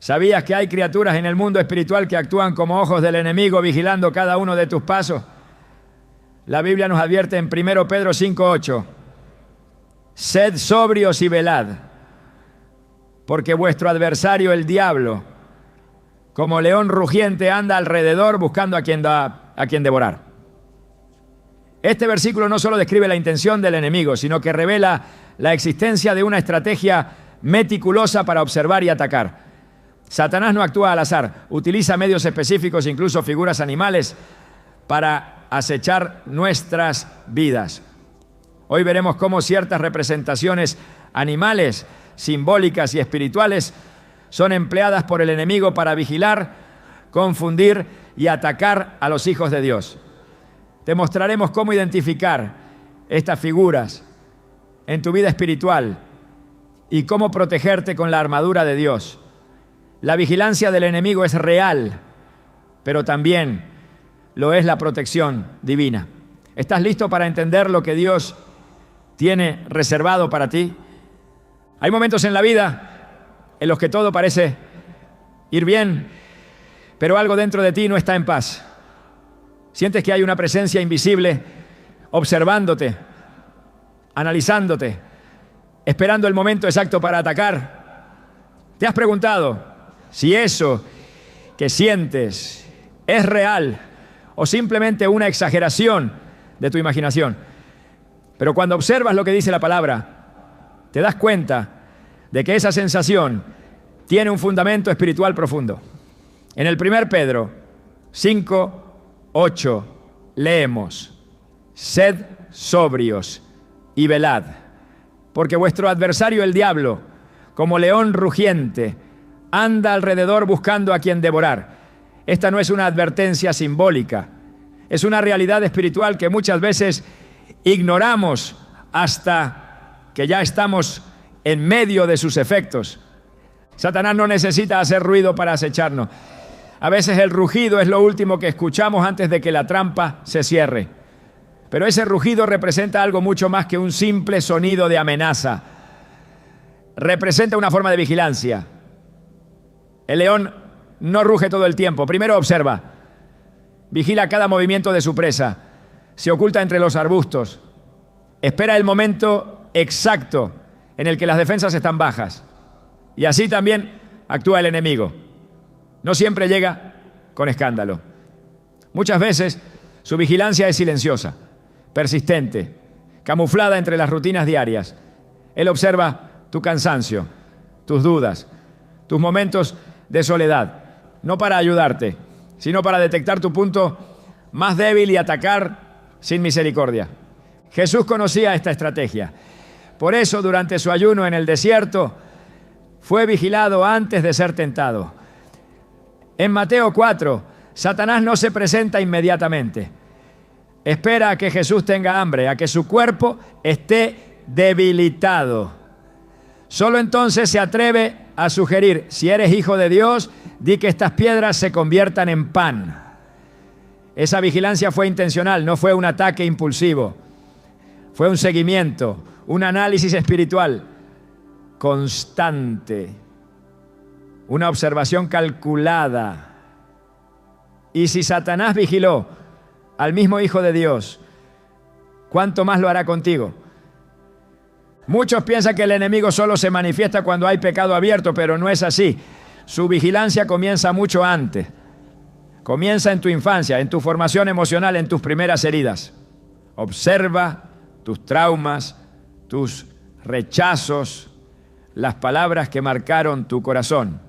¿Sabías que hay criaturas en el mundo espiritual que actúan como ojos del enemigo, vigilando cada uno de tus pasos? La Biblia nos advierte en 1 Pedro 5:8, sed sobrios y velad, porque vuestro adversario el diablo, como león rugiente, anda alrededor buscando a quien devorar. Este versículo no solo describe la intención del enemigo, sino que revela la existencia de una estrategia meticulosa para observar y atacar. Satanás no actúa al azar, utiliza medios específicos, incluso figuras animales, para acechar nuestras vidas. Hoy veremos cómo ciertas representaciones animales, simbólicas y espirituales son empleadas por el enemigo para vigilar, confundir y atacar a los hijos de Dios. Te mostraremos cómo identificar estas figuras en tu vida espiritual y cómo protegerte con la armadura de Dios. La vigilancia del enemigo es real, pero también lo es la protección divina. ¿Estás listo para entender lo que Dios tiene reservado para ti? Hay momentos en la vida en los que todo parece ir bien, pero algo dentro de ti no está en paz. Sientes que hay una presencia invisible observándote, analizándote, esperando el momento exacto para atacar. ¿Te has preguntado si eso que sientes es real o simplemente una exageración de tu imaginación? Pero cuando observas lo que dice la palabra, te das cuenta de que esa sensación tiene un fundamento espiritual profundo. En el 1 Pedro 5:8 leemos: sed sobrios y velad, porque vuestro adversario el diablo, como león rugiente, anda alrededor buscando a quien devorar. Esta no es una advertencia simbólica, es una realidad espiritual que muchas veces ignoramos hasta que ya estamos en medio de sus efectos. Satanás no necesita hacer ruido para acecharnos. A veces el rugido es lo último que escuchamos antes de que la trampa se cierre. Pero ese rugido representa algo mucho más que un simple sonido de amenaza. Representa una forma de vigilancia. El león no ruge todo el tiempo. Primero observa, vigila cada movimiento de su presa, se oculta entre los arbustos, espera el momento exacto en el que las defensas están bajas. Y así también actúa el enemigo. No siempre llega con escándalo. Muchas veces su vigilancia es silenciosa, persistente, camuflada entre las rutinas diarias. Él observa tu cansancio, tus dudas, tus momentos de soledad, no para ayudarte, sino para detectar tu punto más débil y atacar sin misericordia. Jesús conocía esta estrategia. Por eso, durante su ayuno en el desierto, fue vigilado antes de ser tentado. En Mateo 4, Satanás no se presenta inmediatamente. Espera a que Jesús tenga hambre, a que su cuerpo esté debilitado. Solo entonces se atreve a sugerir: si eres hijo de Dios, di que estas piedras se conviertan en pan. Esa vigilancia fue intencional, no fue un ataque impulsivo. Fue un seguimiento, un análisis espiritual constante, una observación calculada. Y si Satanás vigiló al mismo Hijo de Dios, ¿cuánto más lo hará contigo? Muchos piensan que el enemigo solo se manifiesta cuando hay pecado abierto, pero no es así. Su vigilancia comienza mucho antes. Comienza en tu infancia, en tu formación emocional, en tus primeras heridas. Observa tus traumas, tus rechazos, las palabras que marcaron tu corazón.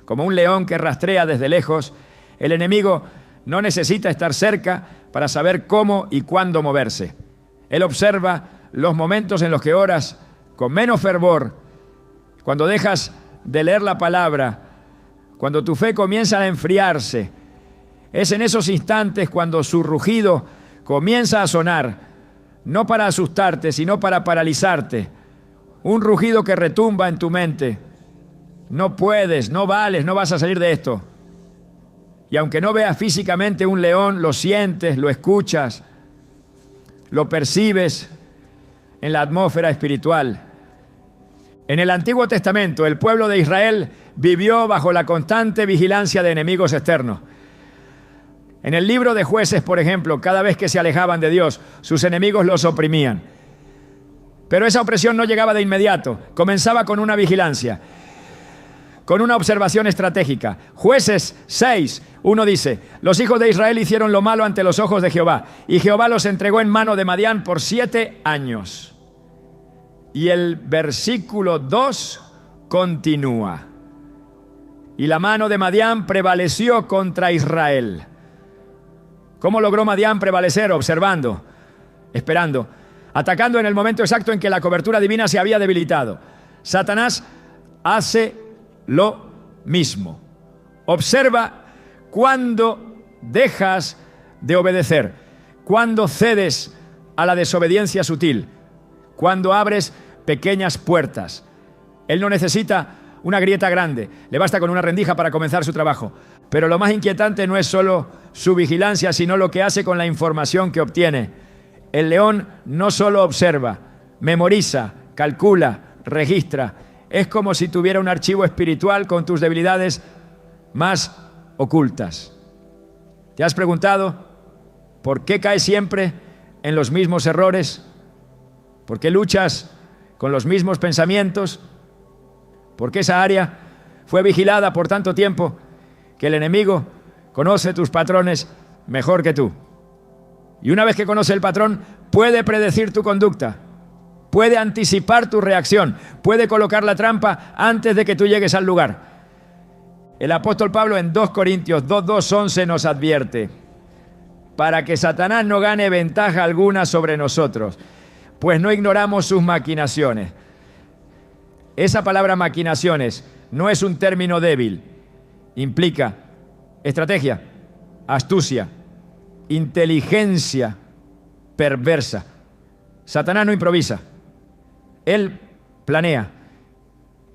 Como un león que rastrea desde lejos, el enemigo no necesita estar cerca para saber cómo y cuándo moverse. Él observa los momentos en los que oras con menos fervor, cuando dejas de leer la palabra, cuando tu fe comienza a enfriarse. Es en esos instantes cuando su rugido comienza a sonar, no para asustarte, sino para paralizarte. Un rugido que retumba en tu mente: no puedes, no vales, no vas a salir de esto. Y aunque no veas físicamente un león, lo sientes, lo escuchas, lo percibes en la atmósfera espiritual. En el Antiguo Testamento, el pueblo de Israel vivió bajo la constante vigilancia de enemigos externos. En el libro de Jueces, por ejemplo, cada vez que se alejaban de Dios, sus enemigos los oprimían. Pero esa opresión no llegaba de inmediato, comenzaba con una vigilancia, con una observación estratégica. Jueces 6:1 dice: los hijos de Israel hicieron lo malo ante los ojos de Jehová, y Jehová los entregó en mano de Madián por 7 años. Y el versículo 2 continúa: y la mano de Madián prevaleció contra Israel. ¿Cómo logró Madián prevalecer? Observando, esperando, atacando en el momento exacto en que la cobertura divina se había debilitado. Satanás hace lo mismo. Observa cuando dejas de obedecer, cuando cedes a la desobediencia sutil, cuando abres pequeñas puertas. Él no necesita una grieta grande, le basta con una rendija para comenzar su trabajo. Pero lo más inquietante no es solo su vigilancia, sino lo que hace con la información que obtiene. El león no solo observa, memoriza, calcula, registra. Es como si tuviera un archivo espiritual con tus debilidades más ocultas. ¿Te has preguntado por qué caes siempre en los mismos errores? ¿Por qué luchas con los mismos pensamientos? ¿Por qué esa área fue vigilada por tanto tiempo que el enemigo conoce tus patrones mejor que tú? Y una vez que conoce el patrón, puede predecir tu conducta, puede anticipar tu reacción, puede colocar la trampa antes de que tú llegues al lugar. El apóstol Pablo en 2 Corintios 2:11 nos advierte: para que Satanás no gane ventaja alguna sobre nosotros, pues no ignoramos sus maquinaciones. Esa palabra maquinaciones no es un término débil. Implica estrategia, astucia, inteligencia perversa. Satanás no improvisa. Él planea.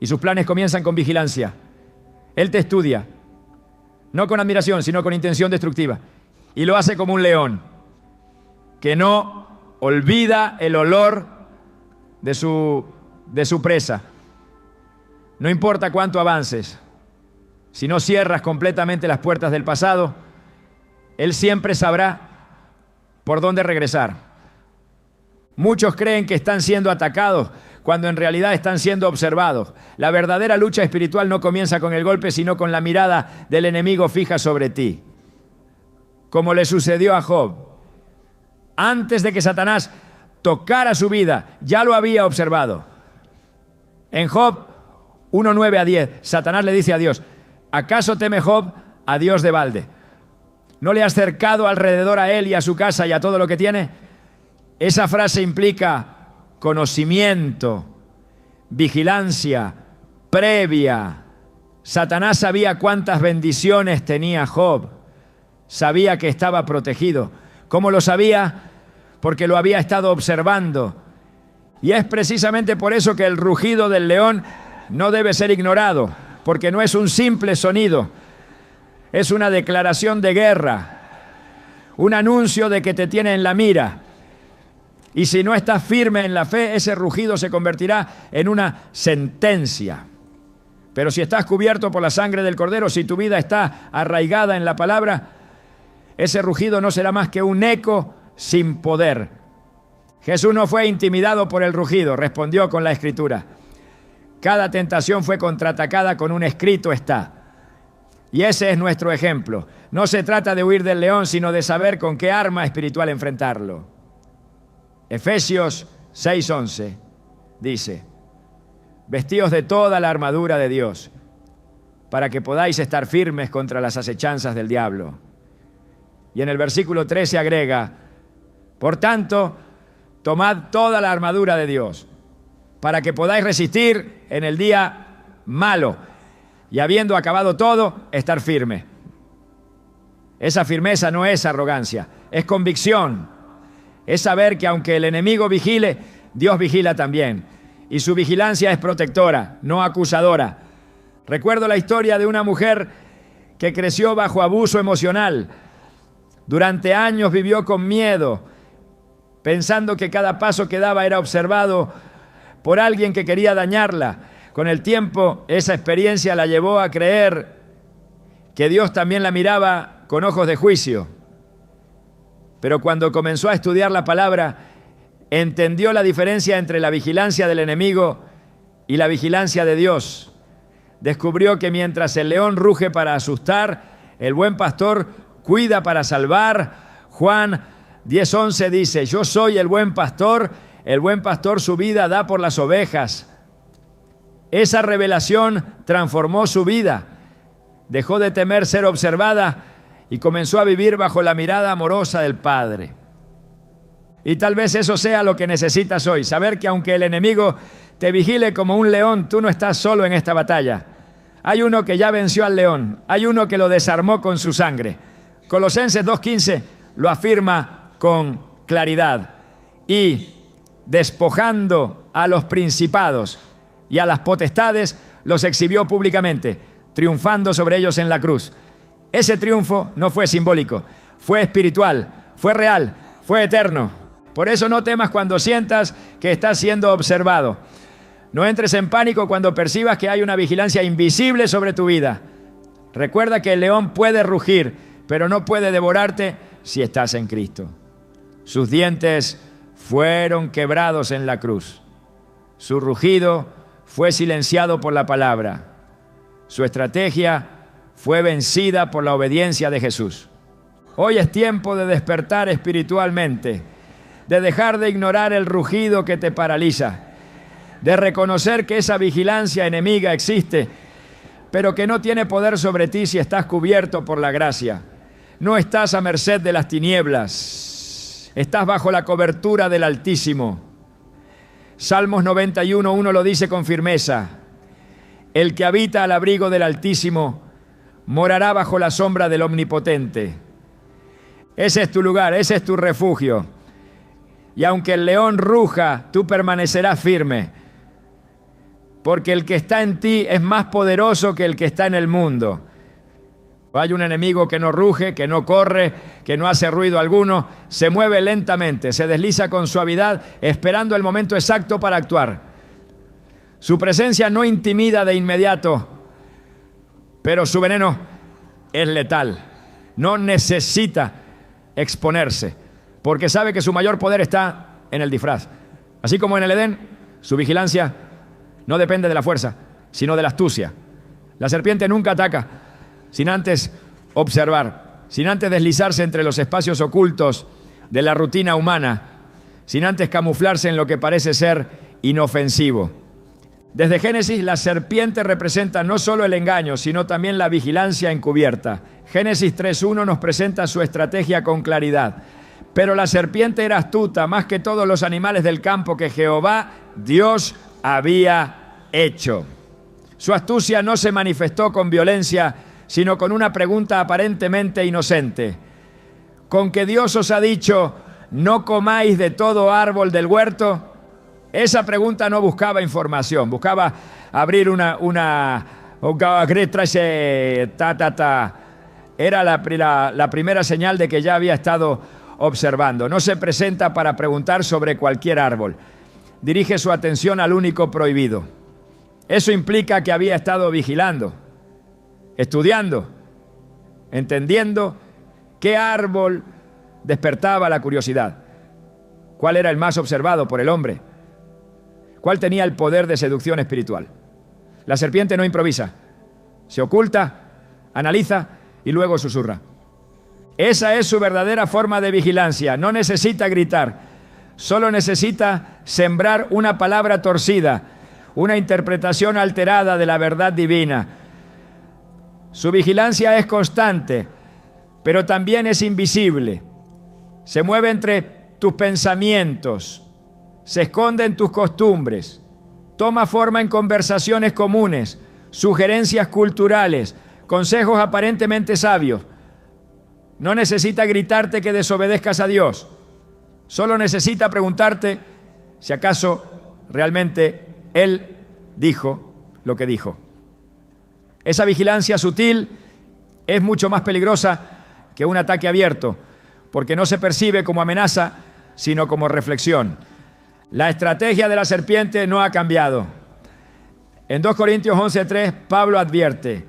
Y sus planes comienzan con vigilancia. Él te estudia. No con admiración, sino con intención destructiva. Y lo hace como un león que no olvida el olor de su presa. No importa cuánto avances, si no cierras completamente las puertas del pasado, él siempre sabrá por dónde regresar. Muchos creen que están siendo atacados cuando en realidad están siendo observados. La verdadera lucha espiritual no comienza con el golpe, sino con la mirada del enemigo fija sobre ti. Como le sucedió a Job. Antes de que Satanás tocara su vida, ya lo había observado. En Job 1:9-10, Satanás le dice a Dios: ¿acaso teme Job a Dios de balde? ¿No le has cercado alrededor a él y a su casa y a todo lo que tiene? Esa frase implica conocimiento, vigilancia previa. Satanás sabía cuántas bendiciones tenía Job. Sabía que estaba protegido. ¿Cómo lo sabía? Porque lo había estado observando. Y es precisamente por eso que el rugido del león no debe ser ignorado, porque no es un simple sonido, es una declaración de guerra, un anuncio de que te tiene en la mira. Y si no estás firme en la fe, ese rugido se convertirá en una sentencia. Pero si estás cubierto por la sangre del Cordero, si tu vida está arraigada en la palabra, ese rugido no será más que un eco sin poder. Jesús no fue intimidado por el rugido, respondió con la Escritura. Cada tentación fue contraatacada con un escrito está. Y ese es nuestro ejemplo. No se trata de huir del león, sino de saber con qué arma espiritual enfrentarlo. Efesios 6:11 dice: vestíos de toda la armadura de Dios, para que podáis estar firmes contra las acechanzas del diablo. Y en el versículo 13 agrega: por tanto, tomad toda la armadura de Dios, para que podáis resistir en el día malo, y habiendo acabado todo, estar firme. Esa firmeza no es arrogancia, es convicción. Es saber que aunque el enemigo vigile, Dios vigila también. Y su vigilancia es protectora, no acusadora. Recuerdo la historia de una mujer que creció bajo abuso emocional. Durante años vivió con miedo, pensando que cada paso que daba era observado por alguien que quería dañarla. Con el tiempo, esa experiencia la llevó a creer que Dios también la miraba con ojos de juicio. Pero cuando comenzó a estudiar la palabra, entendió la diferencia entre la vigilancia del enemigo y la vigilancia de Dios. Descubrió que mientras el león ruge para asustar, el buen pastor cuida para salvar. Juan 10:11 dice: yo soy el buen pastor su vida da por las ovejas. Esa revelación transformó su vida. Dejó de temer ser observada y comenzó a vivir bajo la mirada amorosa del Padre. Y tal vez eso sea lo que necesitas hoy, saber que aunque el enemigo te vigile como un león, tú no estás solo en esta batalla. Hay uno que ya venció al león, hay uno que lo desarmó con su sangre. Colosenses 2:15 lo afirma con claridad. Y despojando a los principados y a las potestades, los exhibió públicamente, triunfando sobre ellos en la cruz. Ese triunfo no fue simbólico, fue espiritual, fue real, fue eterno. Por eso no temas cuando sientas que estás siendo observado. No entres en pánico cuando percibas que hay una vigilancia invisible sobre tu vida. Recuerda que el león puede rugir, pero no puede devorarte si estás en Cristo. Sus dientes fueron quebrados en la cruz. Su rugido fue silenciado por la palabra. Su estrategia fue vencida por la obediencia de Jesús. Hoy es tiempo de despertar espiritualmente, de dejar de ignorar el rugido que te paraliza, de reconocer que esa vigilancia enemiga existe, pero que no tiene poder sobre ti si estás cubierto por la gracia. No estás a merced de las tinieblas, estás bajo la cobertura del Altísimo. Salmos 91:1 lo dice con firmeza: el que habita al abrigo del Altísimo morará bajo la sombra del Omnipotente. Ese es tu lugar, ese es tu refugio. Y aunque el león ruja, tú permanecerás firme, porque el que está en ti es más poderoso que el que está en el mundo. Hay un enemigo que no ruge, que no corre, que no hace ruido alguno, se mueve lentamente, se desliza con suavidad, esperando el momento exacto para actuar. Su presencia no intimida de inmediato, pero su veneno es letal. No necesita exponerse, porque sabe que su mayor poder está en el disfraz. Así como en el Edén, su vigilancia no depende de la fuerza, sino de la astucia. La serpiente nunca ataca sin antes observar, sin antes deslizarse entre los espacios ocultos de la rutina humana, sin antes camuflarse en lo que parece ser inofensivo. Desde Génesis, la serpiente representa no solo el engaño, sino también la vigilancia encubierta. Génesis 3:1 nos presenta su estrategia con claridad. Pero la serpiente era astuta, más que todos los animales del campo que Jehová, Dios, había hecho. Su astucia no se manifestó con violencia, sino con una pregunta aparentemente inocente. ¿Con que Dios os ha dicho, no comáis de todo árbol del huerto? Esa pregunta no buscaba información, buscaba abrir Era la primera señal de que ya había estado observando. No se presenta para preguntar sobre cualquier árbol. Dirige su atención al único prohibido. Eso implica que había estado vigilando, estudiando, entendiendo qué árbol despertaba la curiosidad, cuál era el más observado por el hombre, cuál tenía el poder de seducción espiritual. La serpiente no improvisa, se oculta, analiza y luego susurra. Esa es su verdadera forma de vigilancia. No necesita gritar, solo necesita sembrar una palabra torcida, una interpretación alterada de la verdad divina. Su vigilancia es constante, pero también es invisible. Se mueve entre tus pensamientos, se esconde en tus costumbres, toma forma en conversaciones comunes, sugerencias culturales, consejos aparentemente sabios. No necesita gritarte que desobedezcas a Dios, solo necesita preguntarte si acaso realmente Él dijo lo que dijo. Esa vigilancia sutil es mucho más peligrosa que un ataque abierto, porque no se percibe como amenaza, sino como reflexión. La estrategia de la serpiente no ha cambiado. En 2 Corintios 11:3, Pablo advierte: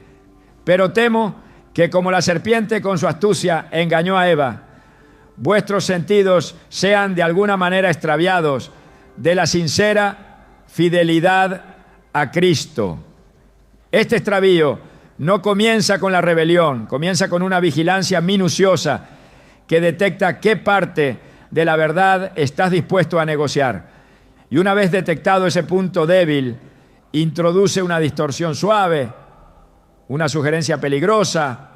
pero temo que como la serpiente con su astucia engañó a Eva, vuestros sentidos sean de alguna manera extraviados de la sincera fidelidad a Cristo. Este extravío no comienza con la rebelión, comienza con una vigilancia minuciosa que detecta qué parte de la verdad estás dispuesto a negociar. Y una vez detectado ese punto débil, introduce una distorsión suave, una sugerencia peligrosa,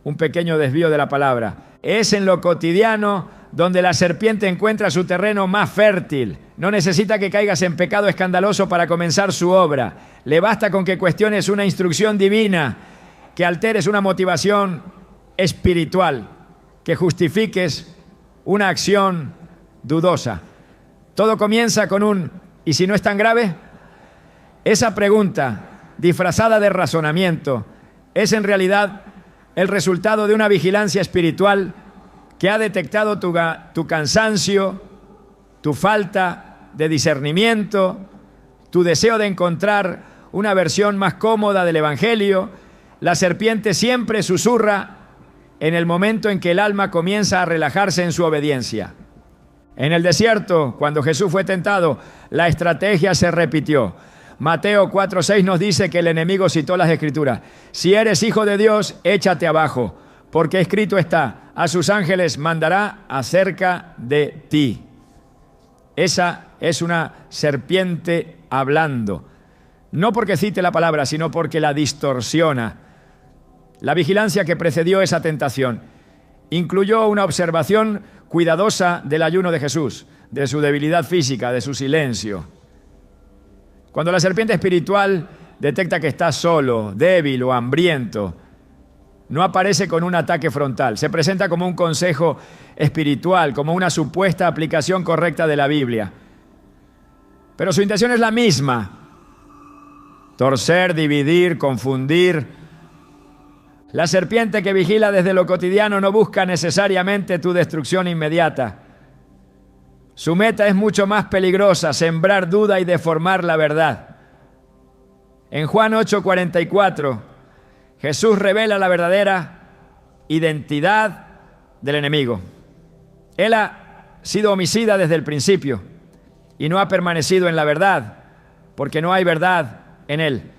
un pequeño desvío de la palabra. Es en lo cotidiano donde la serpiente encuentra su terreno más fértil. No necesita que caigas en pecado escandaloso para comenzar su obra. Le basta con que cuestiones una instrucción divina, que alteres una motivación espiritual, que justifiques una acción dudosa. Todo comienza con un ¿y si no es tan grave? Esa pregunta, disfrazada de razonamiento, es en realidad el resultado de una vigilancia espiritual que ha detectado tu cansancio, tu falta de discernimiento, tu deseo de encontrar una versión más cómoda del Evangelio. La serpiente siempre susurra en el momento en que el alma comienza a relajarse en su obediencia. En el desierto, cuando Jesús fue tentado, la estrategia se repitió. Mateo 4:6 nos dice que el enemigo citó las Escrituras: si eres hijo de Dios, échate abajo, porque escrito está: a sus ángeles mandará acerca de ti. Esa es una serpiente hablando, no porque cite la palabra, sino porque la distorsiona. La vigilancia que precedió esa tentación incluyó una observación cuidadosa del ayuno de Jesús, de su debilidad física, de su silencio. Cuando la serpiente espiritual detecta que estás solo, débil o hambriento, no aparece con un ataque frontal, se presenta como un consejo espiritual, como una supuesta aplicación correcta de la Biblia. Pero su intención es la misma: torcer, dividir, confundir. La serpiente que vigila desde lo cotidiano no busca necesariamente tu destrucción inmediata. Su meta es mucho más peligrosa: sembrar duda y deformar la verdad. En Juan 8:44, Jesús revela la verdadera identidad del enemigo. Él ha sido homicida desde el principio y no ha permanecido en la verdad, porque no hay verdad en él.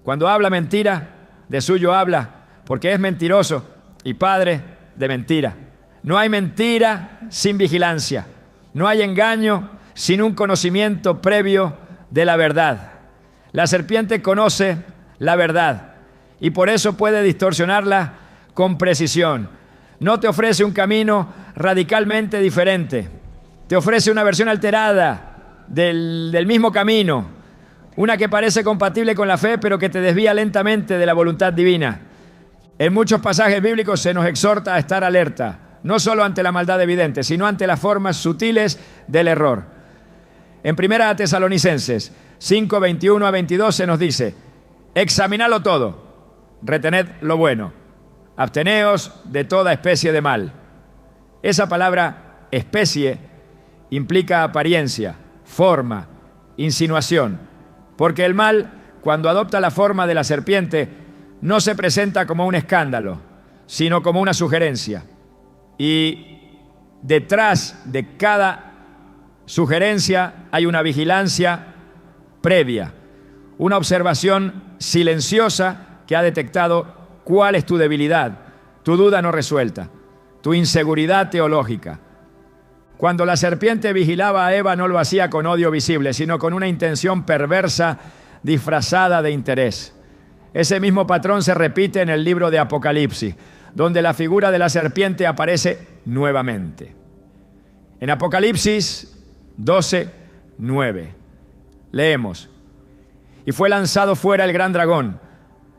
Cuando habla mentira, de suyo habla, porque es mentiroso y padre de mentira. No hay mentira sin vigilancia. No hay engaño sin un conocimiento previo de la verdad. La serpiente conoce la verdad y por eso puede distorsionarla con precisión. No te ofrece un camino radicalmente diferente. Te ofrece una versión alterada del mismo camino, una que parece compatible con la fe, pero que te desvía lentamente de la voluntad divina. En muchos pasajes bíblicos se nos exhorta a estar alerta, no solo ante la maldad evidente, sino ante las formas sutiles del error. En 1 Tesalonicenses 5:21-22 se nos dice: examinadlo todo, retened lo bueno, absteneos de toda especie de mal. Esa palabra especie implica apariencia, forma, insinuación, porque el mal, cuando adopta la forma de la serpiente, no se presenta como un escándalo, sino como una sugerencia. Y detrás de cada sugerencia hay una vigilancia previa, una observación silenciosa que ha detectado cuál es tu debilidad, tu duda no resuelta, tu inseguridad teológica. Cuando la serpiente vigilaba a Eva, no lo hacía con odio visible, sino con una intención perversa disfrazada de interés. Ese mismo patrón se repite en el libro de Apocalipsis, donde la figura de la serpiente aparece nuevamente. En Apocalipsis 12:9 leemos: y fue lanzado fuera el gran dragón,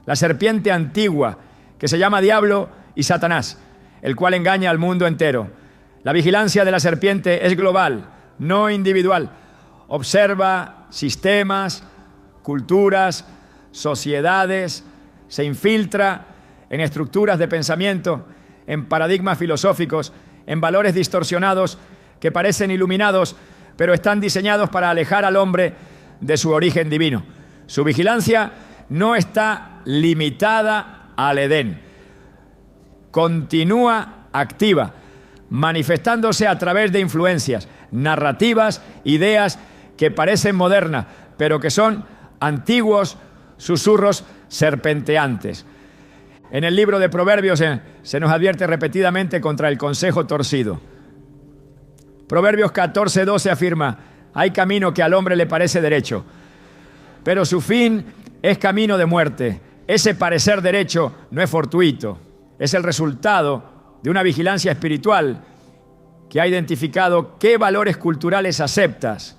la serpiente antigua, que se llama Diablo y Satanás, el cual engaña al mundo entero. La vigilancia de la serpiente es global, no individual. Observa sistemas, culturas, sociedades, se infiltra en estructuras de pensamiento, en paradigmas filosóficos, en valores distorsionados que parecen iluminados, pero están diseñados para alejar al hombre de su origen divino. Su vigilancia no está limitada al Edén. Continúa activa, manifestándose a través de influencias, narrativas, ideas que parecen modernas, pero que son antiguos susurros serpenteantes. En el libro de Proverbios se nos advierte repetidamente contra el consejo torcido. Proverbios 14:12 afirma: hay camino que al hombre le parece derecho, pero su fin es camino de muerte. Ese parecer derecho no es fortuito, es el resultado de una vigilancia espiritual que ha identificado qué valores culturales aceptas,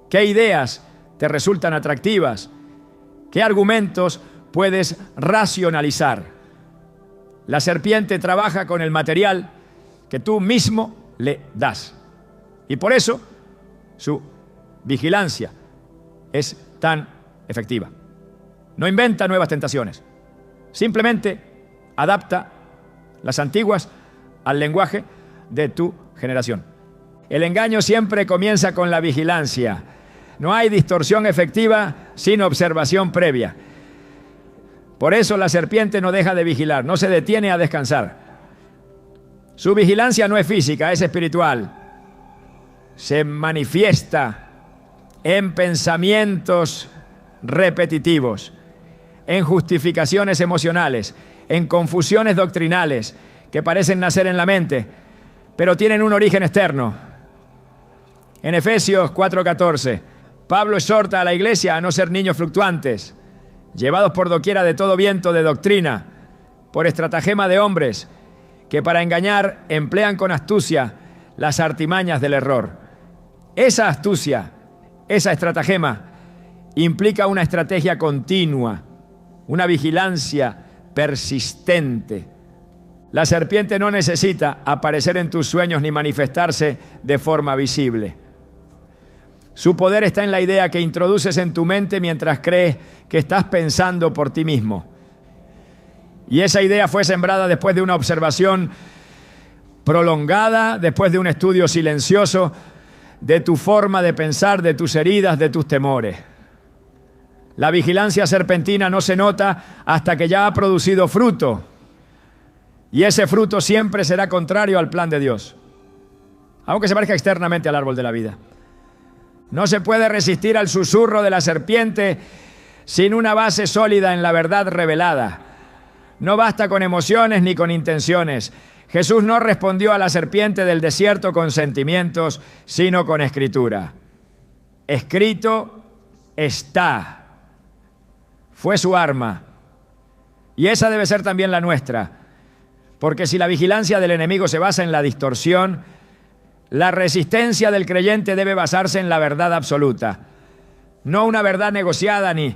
qué ideas te resultan atractivas, qué argumentos puedes racionalizar. La serpiente trabaja con el material que tú mismo le das. Y por eso su vigilancia es tan efectiva. No inventa nuevas tentaciones. Simplemente adapta las antiguas al lenguaje de tu generación. El engaño siempre comienza con la vigilancia. No hay distorsión efectiva sin observación previa. Por eso la serpiente no deja de vigilar, no se detiene a descansar. Su vigilancia no es física, es espiritual. Se manifiesta en pensamientos repetitivos, en justificaciones emocionales, en confusiones doctrinales que parecen nacer en la mente, pero tienen un origen externo. En Efesios 4:14, Pablo exhorta a la iglesia a no ser niños fluctuantes, llevados por doquiera de todo viento de doctrina, por estratagema de hombres, que para engañar emplean con astucia las artimañas del error. Esa astucia, esa estratagema, implica una estrategia continua, una vigilancia persistente. La serpiente no necesita aparecer en tus sueños ni manifestarse de forma visible. Su poder está en la idea que introduces en tu mente mientras crees que estás pensando por ti mismo. Y esa idea fue sembrada después de una observación prolongada, después de un estudio silencioso de tu forma de pensar, de tus heridas, de tus temores. La vigilancia serpentina no se nota hasta que ya ha producido fruto. Y ese fruto siempre será contrario al plan de Dios, aunque se parezca externamente al árbol de la vida. No se puede resistir al susurro de la serpiente sin una base sólida en la verdad revelada. No basta con emociones ni con intenciones. Jesús no respondió a la serpiente del desierto con sentimientos, sino con escritura. Escrito está. Fue su arma. Y esa debe ser también la nuestra. Porque si la vigilancia del enemigo se basa en la distorsión, la resistencia del creyente debe basarse en la verdad absoluta, no una verdad negociada ni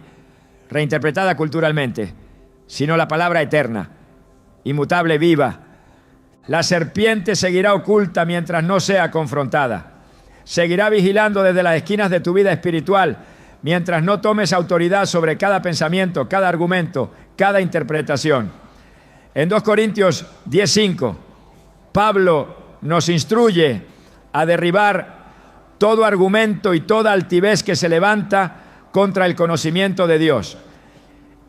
reinterpretada culturalmente, sino la palabra eterna, inmutable, viva. La serpiente seguirá oculta mientras no sea confrontada. Seguirá vigilando desde las esquinas de tu vida espiritual mientras no tomes autoridad sobre cada pensamiento, cada argumento, cada interpretación. En 2 Corintios 10:5, Pablo nos instruye a derribar todo argumento y toda altivez que se levanta contra el conocimiento de Dios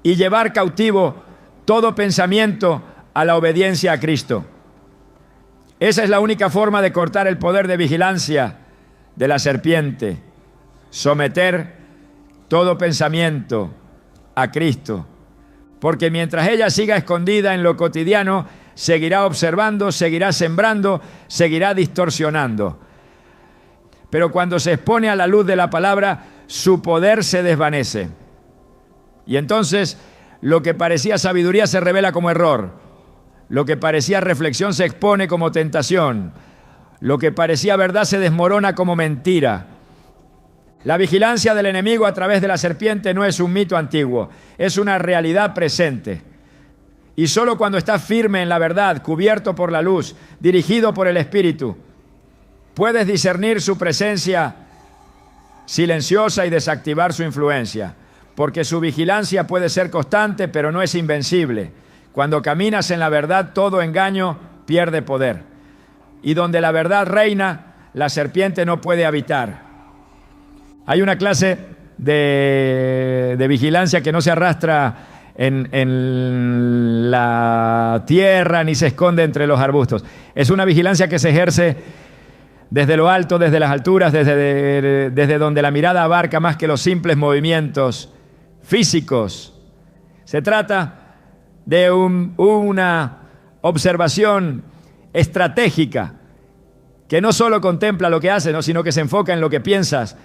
y llevar cautivo todo pensamiento a la obediencia a Cristo. Esa es la única forma de cortar el poder de vigilancia de la serpiente, someter todo pensamiento a Cristo, porque mientras ella siga escondida en lo cotidiano, seguirá observando, seguirá sembrando, seguirá distorsionando. Pero cuando se expone a la luz de la palabra, su poder se desvanece. Y entonces lo que parecía sabiduría se revela como error. Lo que parecía reflexión se expone como tentación. Lo que parecía verdad se desmorona como mentira. La vigilancia del enemigo a través de la serpiente no es un mito antiguo, es una realidad presente. Y solo cuando estás firme en la verdad, cubierto por la luz, dirigido por el Espíritu, puedes discernir su presencia silenciosa y desactivar su influencia, porque su vigilancia puede ser constante, pero no es invencible. Cuando caminas en la verdad, todo engaño pierde poder. Y donde la verdad reina, la serpiente no puede habitar. Hay una clase de vigilancia que no se arrastra en la tierra ni se esconde entre los arbustos. Es una vigilancia que se ejerce desde lo alto, desde las alturas, desde donde la mirada abarca más que los simples movimientos físicos. Se trata de una observación estratégica que no solo contempla lo que haces, ¿no?, sino que se enfoca en lo que piensas,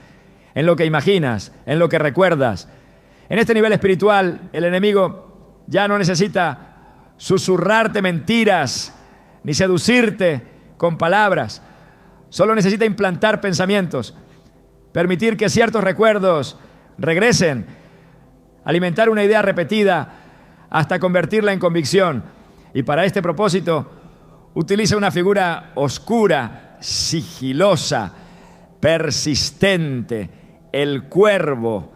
en lo que imaginas, en lo que recuerdas. En este nivel espiritual, el enemigo ya no necesita susurrarte mentiras ni seducirte con palabras. Solo necesita implantar pensamientos, permitir que ciertos recuerdos regresen, alimentar una idea repetida hasta convertirla en convicción. Y para este propósito, utiliza una figura oscura, sigilosa, persistente, el cuervo.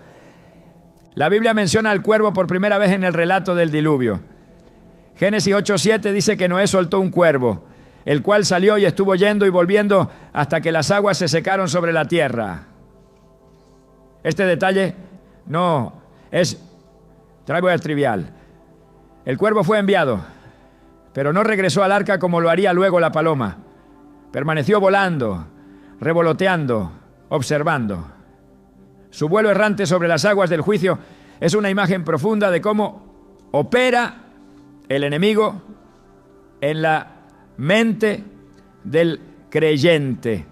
La Biblia menciona al cuervo por primera vez en el relato del diluvio. Génesis 8:7 dice que Noé soltó un cuervo, el cual salió y estuvo yendo y volviendo hasta que las aguas se secaron sobre la tierra. Este detalle no es trivial. El cuervo fue enviado, pero no regresó al arca como lo haría luego la paloma. Permaneció volando, revoloteando, observando. Su vuelo errante sobre las aguas del juicio es una imagen profunda de cómo opera el enemigo en la mente del creyente.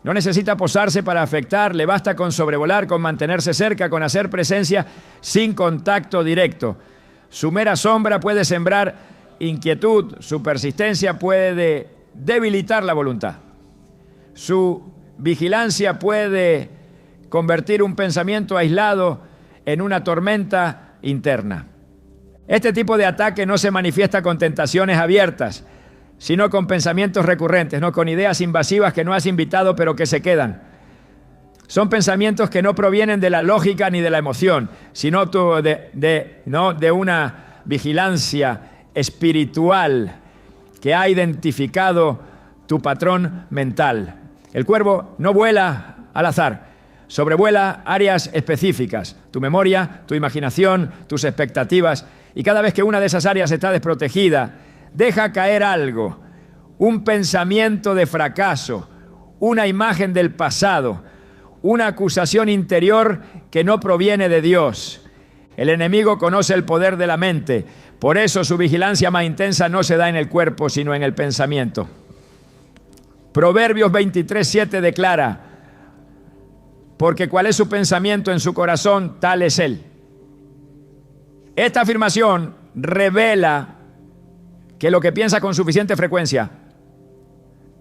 No necesita posarse para afectar, le basta con sobrevolar, con mantenerse cerca, con hacer presencia sin contacto directo. Su mera sombra puede sembrar inquietud, su persistencia puede debilitar la voluntad. Su vigilancia puede convertir un pensamiento aislado en una tormenta interna. Este tipo de ataque no se manifiesta con tentaciones abiertas, sino con pensamientos recurrentes, no con ideas invasivas que no has invitado pero que se quedan. Son pensamientos que no provienen de la lógica ni de la emoción, sino de una vigilancia espiritual que ha identificado tu patrón mental. El cuervo no vuela al azar, sobrevuela áreas específicas, tu memoria, tu imaginación, tus expectativas, y cada vez que una de esas áreas está desprotegida, deja caer algo, un pensamiento de fracaso, una imagen del pasado, una acusación interior que no proviene de Dios. El enemigo conoce el poder de la mente, por eso su vigilancia más intensa no se da en el cuerpo, sino en el pensamiento. Proverbios 23:7 declara: porque cuál es su pensamiento en su corazón, tal es él. Esta afirmación revela que lo que piensas con suficiente frecuencia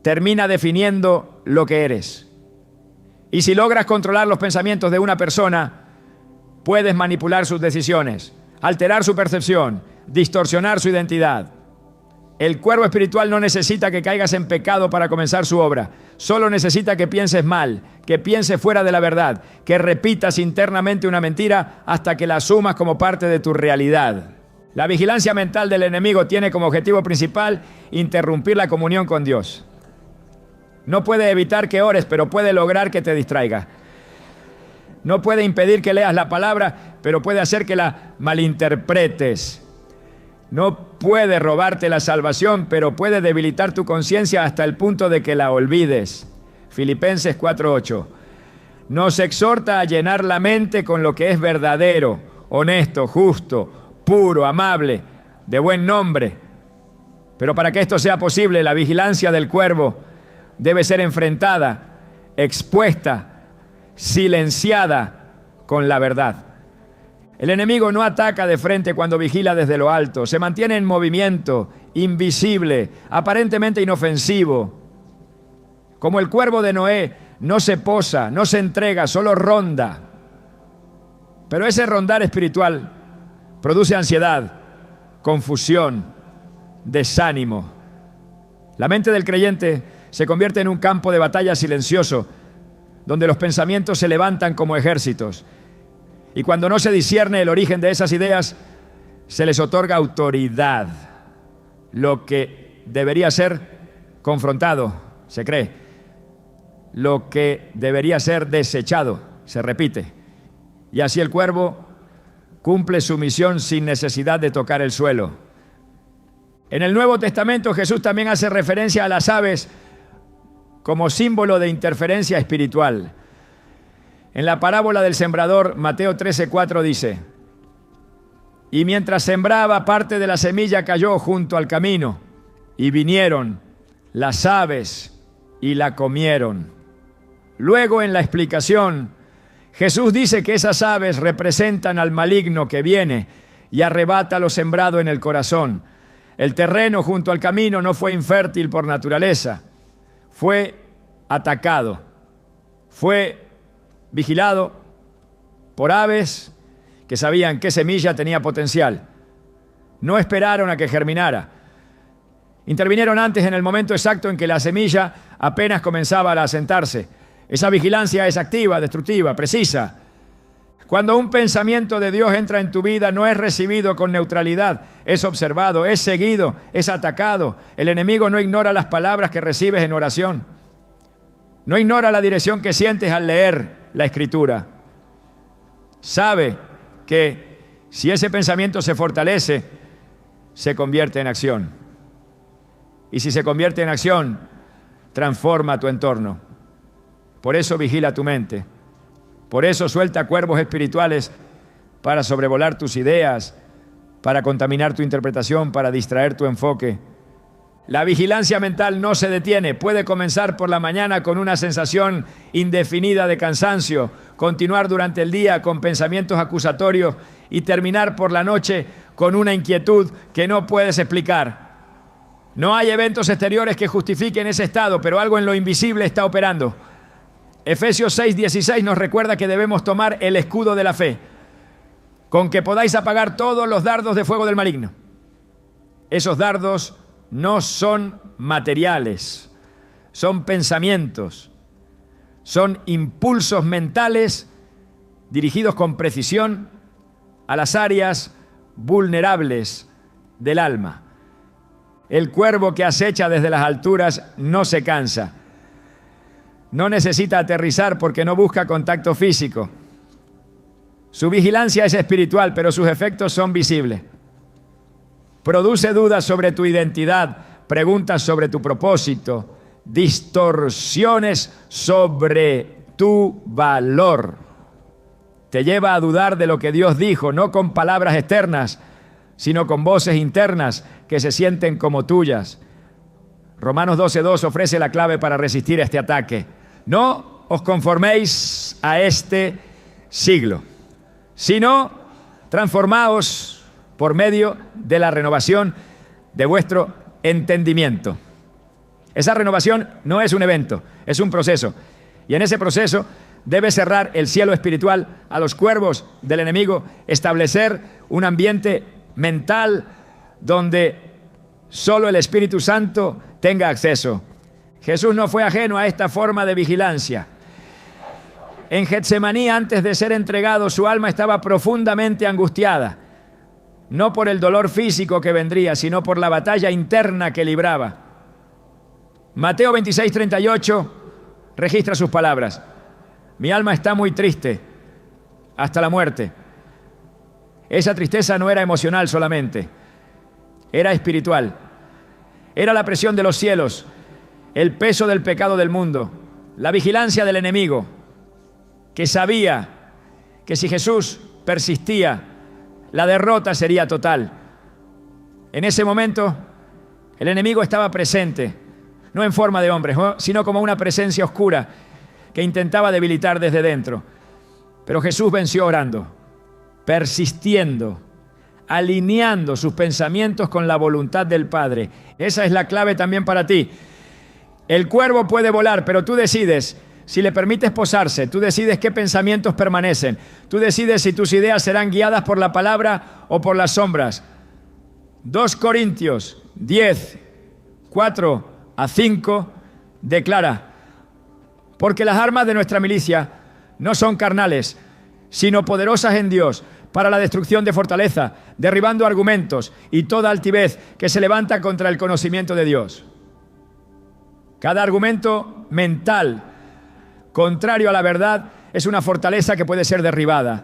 termina definiendo lo que eres. Y si logras controlar los pensamientos de una persona, puedes manipular sus decisiones, alterar su percepción, distorsionar su identidad. El cuervo espiritual no necesita que caigas en pecado para comenzar su obra. Solo necesita que pienses mal, que pienses fuera de la verdad, que repitas internamente una mentira hasta que la asumas como parte de tu realidad. La vigilancia mental del enemigo tiene como objetivo principal interrumpir la comunión con Dios. No puede evitar que ores, pero puede lograr que te distraigas. No puede impedir que leas la palabra, pero puede hacer que la malinterpretes. No puede robarte la salvación, pero puede debilitar tu conciencia hasta el punto de que la olvides. Filipenses 4:8. Nos exhorta a llenar la mente con lo que es verdadero, honesto, justo, puro, amable, de buen nombre. Pero para que esto sea posible, la vigilancia del cuervo debe ser enfrentada, expuesta, silenciada con la verdad. El enemigo no ataca de frente cuando vigila desde lo alto, se mantiene en movimiento, invisible, aparentemente inofensivo. Como el cuervo de Noé, no se posa, no se entrega, solo ronda. Pero ese rondar espiritual produce ansiedad, confusión, desánimo. La mente del creyente se convierte en un campo de batalla silencioso, donde los pensamientos se levantan como ejércitos. Y cuando no se discierne el origen de esas ideas, se les otorga autoridad. Lo que debería ser confrontado, se cree. Lo que debería ser desechado, se repite. Y así el cuervo cumple su misión sin necesidad de tocar el suelo. En el Nuevo Testamento Jesús también hace referencia a las aves como símbolo de interferencia espiritual. En la parábola del sembrador, Mateo 13:4 dice: y mientras sembraba, parte de la semilla cayó junto al camino, y vinieron las aves y la comieron. Luego, en la explicación, Jesús dice que esas aves representan al maligno que viene y arrebata lo sembrado en el corazón. El terreno junto al camino no fue infértil por naturaleza, fue atacado, fue vigilado por aves que sabían qué semilla tenía potencial. No esperaron a que germinara. Intervinieron antes, en el momento exacto en que la semilla apenas comenzaba a asentarse. Esa vigilancia es activa, destructiva, precisa. Cuando un pensamiento de Dios entra en tu vida, no es recibido con neutralidad, es observado, es seguido, es atacado. El enemigo no ignora las palabras que recibes en oración. No ignora la dirección que sientes al leer la Escritura. Sabe que si ese pensamiento se fortalece, se convierte en acción. Y si se convierte en acción, transforma tu entorno. Por eso vigila tu mente. Por eso suelta cuervos espirituales para sobrevolar tus ideas, para contaminar tu interpretación, para distraer tu enfoque. La vigilancia mental no se detiene. Puede comenzar por la mañana con una sensación indefinida de cansancio, continuar durante el día con pensamientos acusatorios y terminar por la noche con una inquietud que no puedes explicar. No hay eventos exteriores que justifiquen ese estado, pero algo en lo invisible está operando. Efesios 6:16 nos recuerda que debemos tomar el escudo de la fe, con que podáis apagar todos los dardos de fuego del maligno. Esos dardos no son materiales, son pensamientos, son impulsos mentales dirigidos con precisión a las áreas vulnerables del alma. El cuervo que acecha desde las alturas no se cansa. No necesita aterrizar porque no busca contacto físico. Su vigilancia es espiritual, pero sus efectos son visibles. Produce dudas sobre tu identidad, preguntas sobre tu propósito, distorsiones sobre tu valor. Te lleva a dudar de lo que Dios dijo, no con palabras externas, sino con voces internas que se sienten como tuyas. Romanos 12:2 ofrece la clave para resistir este ataque. No os conforméis a este siglo, sino transformaos por medio de la renovación de vuestro entendimiento. Esa renovación no es un evento, es un proceso. Y en ese proceso debe cerrar el cielo espiritual a los cuervos del enemigo, establecer un ambiente mental donde solo el Espíritu Santo tenga acceso. Jesús no fue ajeno a esta forma de vigilancia. En Getsemaní, antes de ser entregado, su alma estaba profundamente angustiada, no por el dolor físico que vendría, sino por la batalla interna que libraba. Mateo 26:38 registra sus palabras: mi alma está muy triste hasta la muerte. Esa tristeza no era emocional solamente, era espiritual. Era la presión de los cielos, el peso del pecado del mundo, la vigilancia del enemigo, que sabía que si Jesús persistía, la derrota sería total. En ese momento, el enemigo estaba presente, no en forma de hombre, sino como una presencia oscura que intentaba debilitar desde dentro. Pero Jesús venció orando, persistiendo, alineando sus pensamientos con la voluntad del Padre. Esa es la clave también para ti. El cuervo puede volar, pero tú decides si le permites posarse, tú decides qué pensamientos permanecen, tú decides si tus ideas serán guiadas por la palabra o por las sombras. 2 Corintios 10, 4-5 declara: porque las armas de nuestra milicia no son carnales, sino poderosas en Dios para la destrucción de fortaleza, derribando argumentos y toda altivez que se levanta contra el conocimiento de Dios. Cada argumento mental contrario a la verdad Es una fortaleza que puede ser derribada.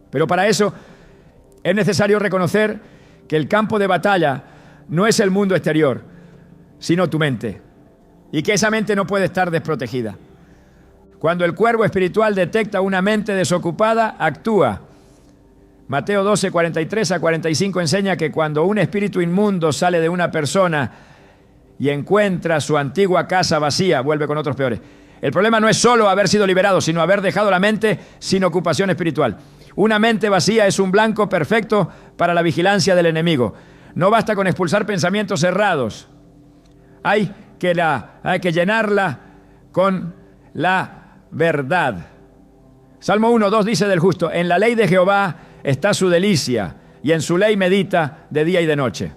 Pero para eso es necesario reconocer que el campo de batalla no es el mundo exterior, sino tu mente. Y que esa mente no puede estar desprotegida. Cuando el cuervo espiritual detecta una mente desocupada, actúa. Mateo 12, 43 a 45 enseña que cuando un espíritu inmundo sale de una persona y encuentra su antigua casa vacía, vuelve con otros peores. El problema no es solo haber sido liberado, sino haber dejado la mente sin ocupación espiritual. Una mente vacía es un blanco perfecto para la vigilancia del enemigo. No basta con expulsar pensamientos errados. Hay que llenarla con la verdad. Salmo 1:2 dice del justo: en la ley de Jehová está su delicia, y en su ley medita de día y de noche.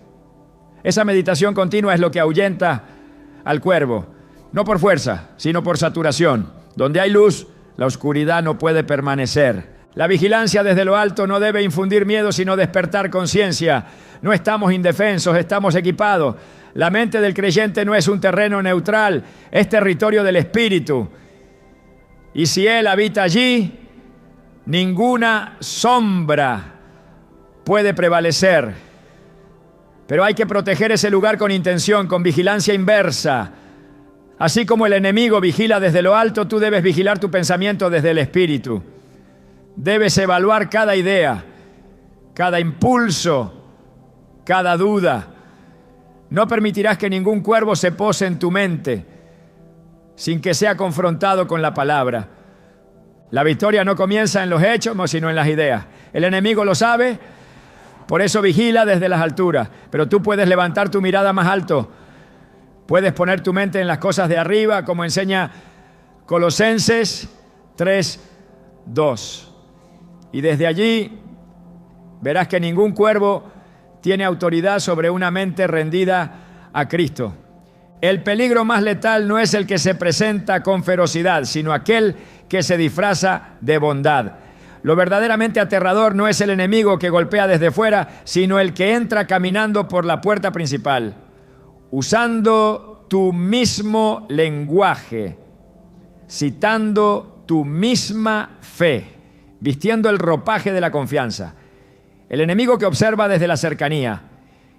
Esa meditación continua es lo que ahuyenta al cuervo, no por fuerza, sino por saturación. Donde hay luz, la oscuridad no puede permanecer. La vigilancia desde lo alto no debe infundir miedo, sino despertar conciencia. No estamos indefensos, estamos equipados. La mente del creyente no es un terreno neutral, es territorio del Espíritu. Y si Él habita allí, ninguna sombra puede prevalecer. Pero hay que proteger ese lugar con intención, con vigilancia inversa. Así como el enemigo vigila desde lo alto, tú debes vigilar tu pensamiento desde el Espíritu. Debes evaluar cada idea, cada impulso, cada duda. No permitirás que ningún cuervo se pose en tu mente sin que sea confrontado con la palabra. La victoria no comienza en los hechos, sino en las ideas. El enemigo lo sabe, por eso vigila desde las alturas. Pero tú puedes levantar tu mirada más alto. Puedes poner tu mente en las cosas de arriba, como enseña Colosenses 3:2. Y desde allí verás que ningún cuervo tiene autoridad sobre una mente rendida a Cristo. El peligro más letal no es el que se presenta con ferocidad, sino aquel que se disfraza de bondad. Lo verdaderamente aterrador no es el enemigo que golpea desde fuera, sino el que entra caminando por la puerta principal, usando tu mismo lenguaje, citando tu misma fe, vistiendo el ropaje de la confianza. El enemigo que observa desde la cercanía,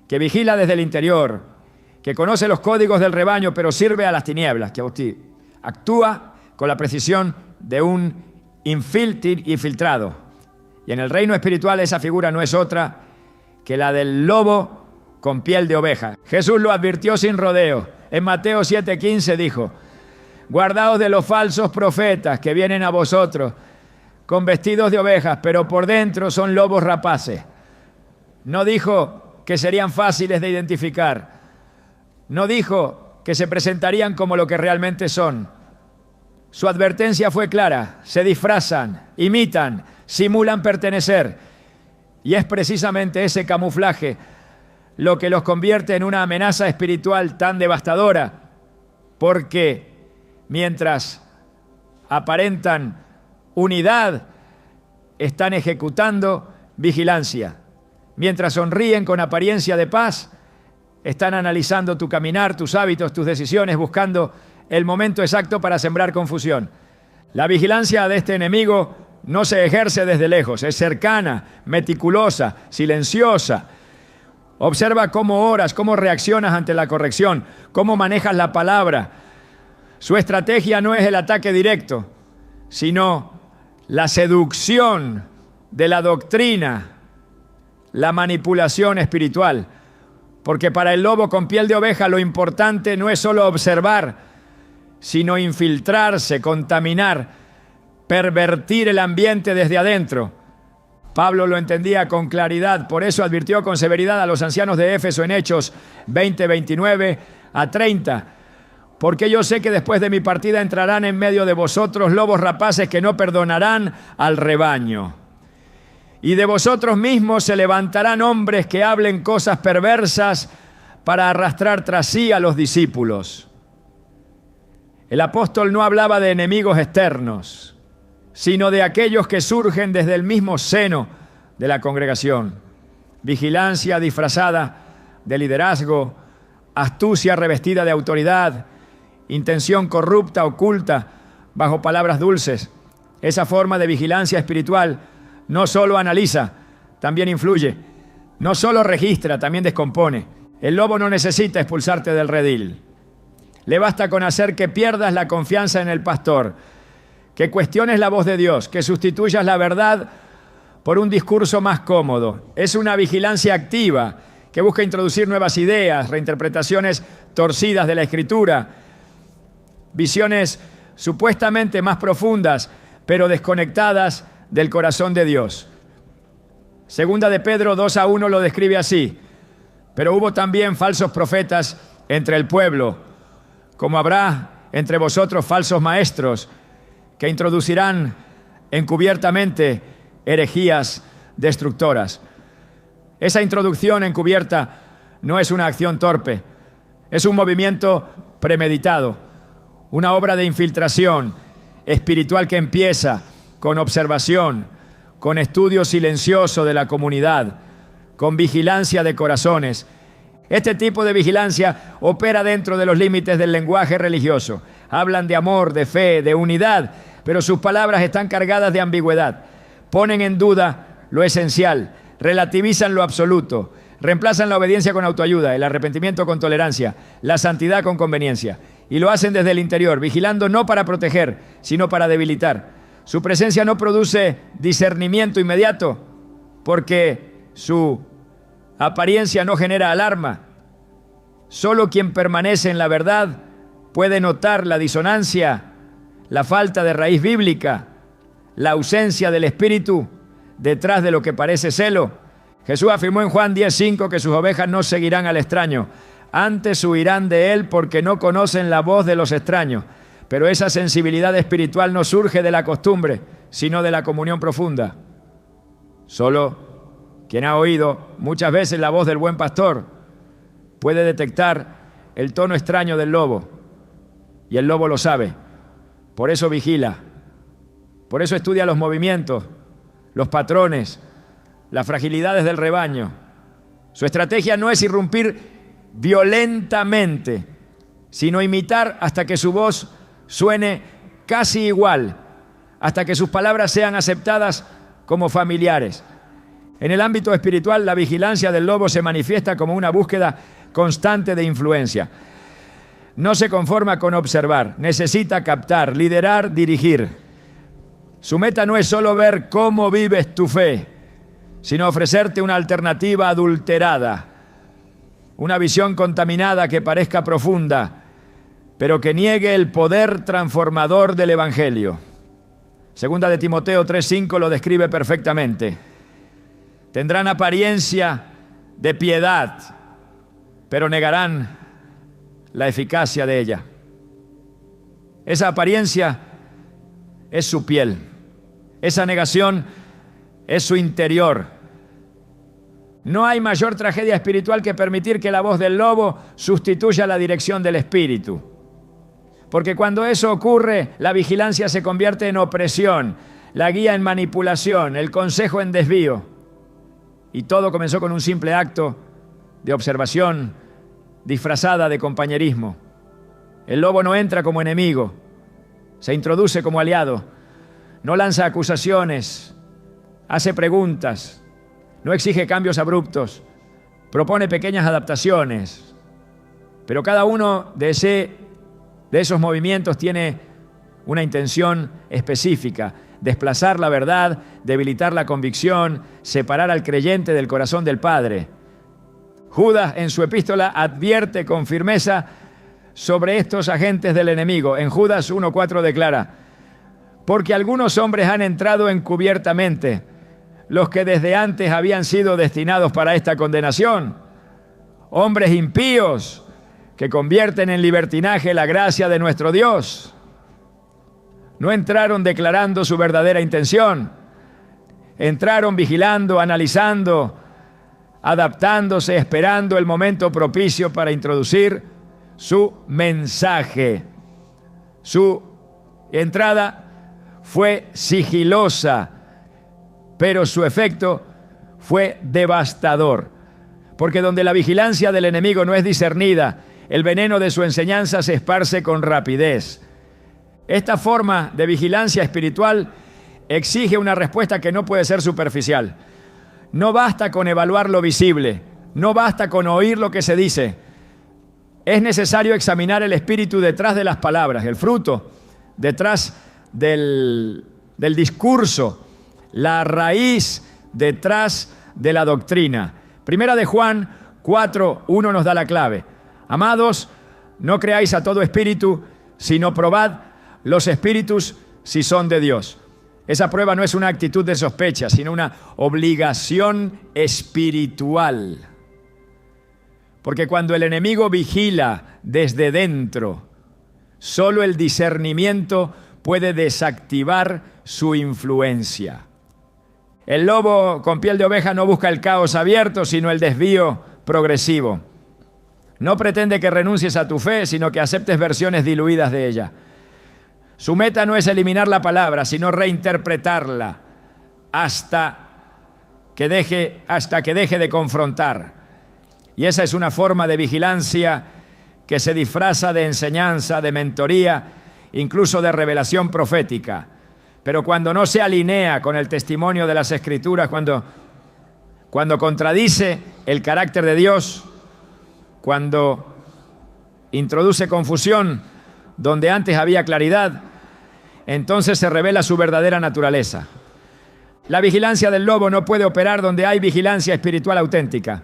que vigila desde el interior, que conoce los códigos del rebaño, pero sirve a las tinieblas, que actúa con la precisión de un infiltrado. Y en el reino espiritual esa figura no es otra que la del lobo con piel de oveja. Jesús lo advirtió sin rodeo. En Mateo 7:15 dijo: guardaos de los falsos profetas que vienen a vosotros con vestidos de ovejas, pero por dentro son lobos rapaces. No dijo que serían fáciles de identificar. No dijo que se presentarían como lo que realmente son. Su advertencia fue clara: se disfrazan, imitan, simulan pertenecer. Y es precisamente ese camuflaje lo que los convierte en una amenaza espiritual tan devastadora, porque mientras aparentan unidad, están ejecutando vigilancia. Mientras sonríen con apariencia de paz, están analizando tu caminar, tus hábitos, tus decisiones, buscando el momento exacto para sembrar confusión. La vigilancia de este enemigo no se ejerce desde lejos, es cercana, meticulosa, silenciosa. Observa cómo oras, cómo reaccionas ante la corrección, cómo manejas la palabra. Su estrategia no es el ataque directo, sino la seducción de la doctrina, la manipulación espiritual. Porque para el lobo con piel de oveja lo importante no es solo observar, sino infiltrarse, contaminar, pervertir el ambiente desde adentro. Pablo lo entendía con claridad, por eso advirtió con severidad a los ancianos de Éfeso en Hechos 20, 29 a 30. Porque yo sé que después de mi partida entrarán en medio de vosotros lobos rapaces que no perdonarán al rebaño. Y de vosotros mismos se levantarán hombres que hablen cosas perversas para arrastrar tras sí a los discípulos. El apóstol no hablaba de enemigos externos, sino de aquellos que surgen desde el mismo seno de la congregación. Vigilancia disfrazada de liderazgo, astucia revestida de autoridad, intención corrupta oculta bajo palabras dulces. Esa forma de vigilancia espiritual no solo analiza, también influye. No solo registra, también descompone. El lobo no necesita expulsarte del redil. Le basta con hacer que pierdas la confianza en el pastor, que cuestiones la voz de Dios, que sustituyas la verdad por un discurso más cómodo. Es una vigilancia activa que busca introducir nuevas ideas, reinterpretaciones torcidas de la Escritura, visiones supuestamente más profundas, pero desconectadas del corazón de Dios. Segunda de Pedro 2:1 lo describe así: pero hubo también falsos profetas entre el pueblo, como habrá entre vosotros falsos maestros, que introducirán encubiertamente herejías destructoras. Esa introducción encubierta no es una acción torpe, es un movimiento premeditado, una obra de infiltración espiritual que empieza con observación, con estudio silencioso de la comunidad, con vigilancia de corazones. Este tipo de vigilancia opera dentro de los límites del lenguaje religioso. Hablan de amor, de fe, de unidad, pero sus palabras están cargadas de ambigüedad. Ponen en duda lo esencial, relativizan lo absoluto, reemplazan la obediencia con autoayuda, el arrepentimiento con tolerancia, la santidad con conveniencia. Y lo hacen desde el interior, vigilando no para proteger, sino para debilitar. Su presencia no produce discernimiento inmediato, porque su apariencia no genera alarma. Solo quien permanece en la verdad puede notar la disonancia, la falta de raíz bíblica, la ausencia del Espíritu detrás de lo que parece celo. Jesús afirmó en Juan 10:5 que sus ovejas no seguirán al extraño, antes huirán de él porque no conocen la voz de los extraños. Pero esa sensibilidad espiritual no surge de la costumbre, sino de la comunión profunda. Solo quien ha oído muchas veces la voz del buen pastor puede detectar el tono extraño del lobo, y el lobo lo sabe. Por eso vigila, por eso estudia los movimientos, los patrones, las fragilidades del rebaño. Su estrategia no es irrumpir violentamente, sino imitar hasta que su voz suene casi igual, hasta que sus palabras sean aceptadas como familiares. En el ámbito espiritual, la vigilancia del lobo se manifiesta como una búsqueda constante de influencia. No se conforma con observar, necesita captar, liderar, dirigir. Su meta no es solo ver cómo vives tu fe, sino ofrecerte una alternativa adulterada, una visión contaminada que parezca profunda, pero que niegue el poder transformador del Evangelio. Segunda de Timoteo 3:5 lo describe perfectamente. Tendrán apariencia de piedad, pero negarán la eficacia de ella. Esa apariencia es su piel. Esa negación es su interior. No hay mayor tragedia espiritual que permitir que la voz del lobo sustituya la dirección del espíritu. Porque cuando eso ocurre, la vigilancia se convierte en opresión, la guía en manipulación, el consejo en desvío. Y todo comenzó con un simple acto de observación disfrazada de compañerismo. El lobo no entra como enemigo, se introduce como aliado. No lanza acusaciones, hace preguntas, no exige cambios abruptos, propone pequeñas adaptaciones. Pero cada uno de esos movimientos tiene una intención específica: desplazar la verdad, debilitar la convicción, separar al creyente del corazón del Padre. Judas en su epístola advierte con firmeza sobre estos agentes del enemigo. En Judas 1:4 declara: porque algunos hombres han entrado encubiertamente, los que desde antes habían sido destinados para esta condenación, hombres impíos que convierten en libertinaje la gracia de nuestro Dios. No entraron declarando su verdadera intención, entraron vigilando, analizando, adaptándose, esperando el momento propicio para introducir su mensaje. Su entrada fue sigilosa, pero su efecto fue devastador. Porque donde la vigilancia del enemigo no es discernida, el veneno de su enseñanza se esparce con rapidez. Esta forma de vigilancia espiritual exige una respuesta que no puede ser superficial. No basta con evaluar lo visible, no basta con oír lo que se dice. Es necesario examinar el espíritu detrás de las palabras, el fruto detrás del discurso, la raíz detrás de la doctrina. Primera de Juan 4:1 nos da la clave. Amados, no creáis a todo espíritu, sino probad los espíritus si son de Dios. Esa prueba no es una actitud de sospecha, sino una obligación espiritual. Porque cuando el enemigo vigila desde dentro, solo el discernimiento puede desactivar su influencia. El lobo con piel de oveja no busca el caos abierto, sino el desvío progresivo. No pretende que renuncies a tu fe, sino que aceptes versiones diluidas de ella. Su meta no es eliminar la palabra, sino reinterpretarla hasta que deje de confrontar. Y esa es una forma de vigilancia que se disfraza de enseñanza, de mentoría, incluso de revelación profética. Pero cuando no se alinea con el testimonio de las Escrituras, cuando contradice el carácter de Dios, cuando introduce confusión donde antes había claridad, entonces se revela su verdadera naturaleza. La vigilancia del lobo no puede operar donde hay vigilancia espiritual auténtica,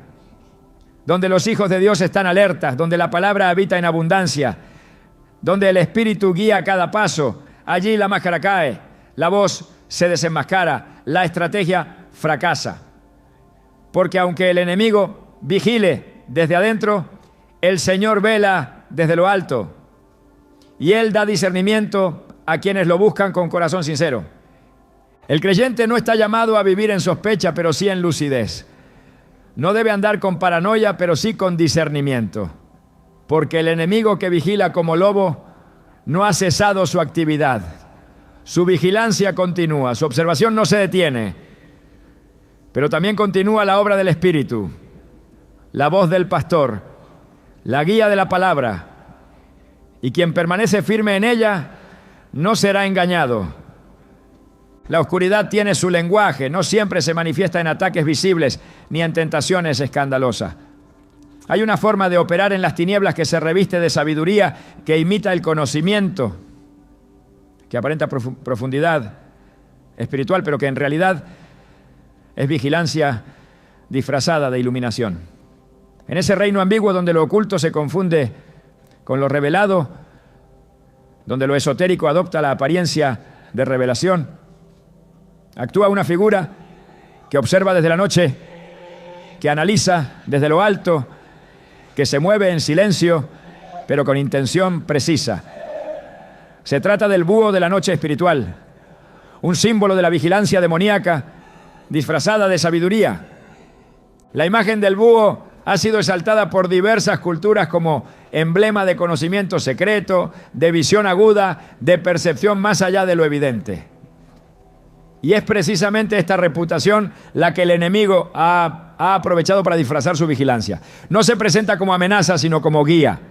donde los hijos de Dios están alertas, donde la palabra habita en abundancia, donde el Espíritu guía cada paso. Allí la máscara cae, la voz se desenmascara, la estrategia fracasa. Porque aunque el enemigo vigile desde adentro, el Señor vela desde lo alto y Él da discernimiento a quienes lo buscan con corazón sincero. El creyente no está llamado a vivir en sospecha, pero sí en lucidez. No debe andar con paranoia, pero sí con discernimiento. Porque el enemigo que vigila como lobo no ha cesado su actividad. Su vigilancia continúa, su observación no se detiene. Pero también continúa la obra del Espíritu, la voz del pastor, la guía de la palabra. Y quien permanece firme en ella no será engañado. La oscuridad tiene su lenguaje, no siempre se manifiesta en ataques visibles ni en tentaciones escandalosas. Hay una forma de operar en las tinieblas que se reviste de sabiduría, que imita el conocimiento, que aparenta profundidad espiritual, pero que en realidad es vigilancia disfrazada de iluminación. En ese reino ambiguo donde lo oculto se confunde con lo revelado, donde lo esotérico adopta la apariencia de revelación, actúa una figura que observa desde la noche, que analiza desde lo alto, que se mueve en silencio, pero con intención precisa. Se trata del búho de la noche espiritual, un símbolo de la vigilancia demoníaca disfrazada de sabiduría. La imagen del búho ha sido exaltada por diversas culturas como emblema de conocimiento secreto, de visión aguda, de percepción más allá de lo evidente. Y es precisamente esta reputación la que el enemigo ha aprovechado para disfrazar su vigilancia. No se presenta como amenaza, sino como guía.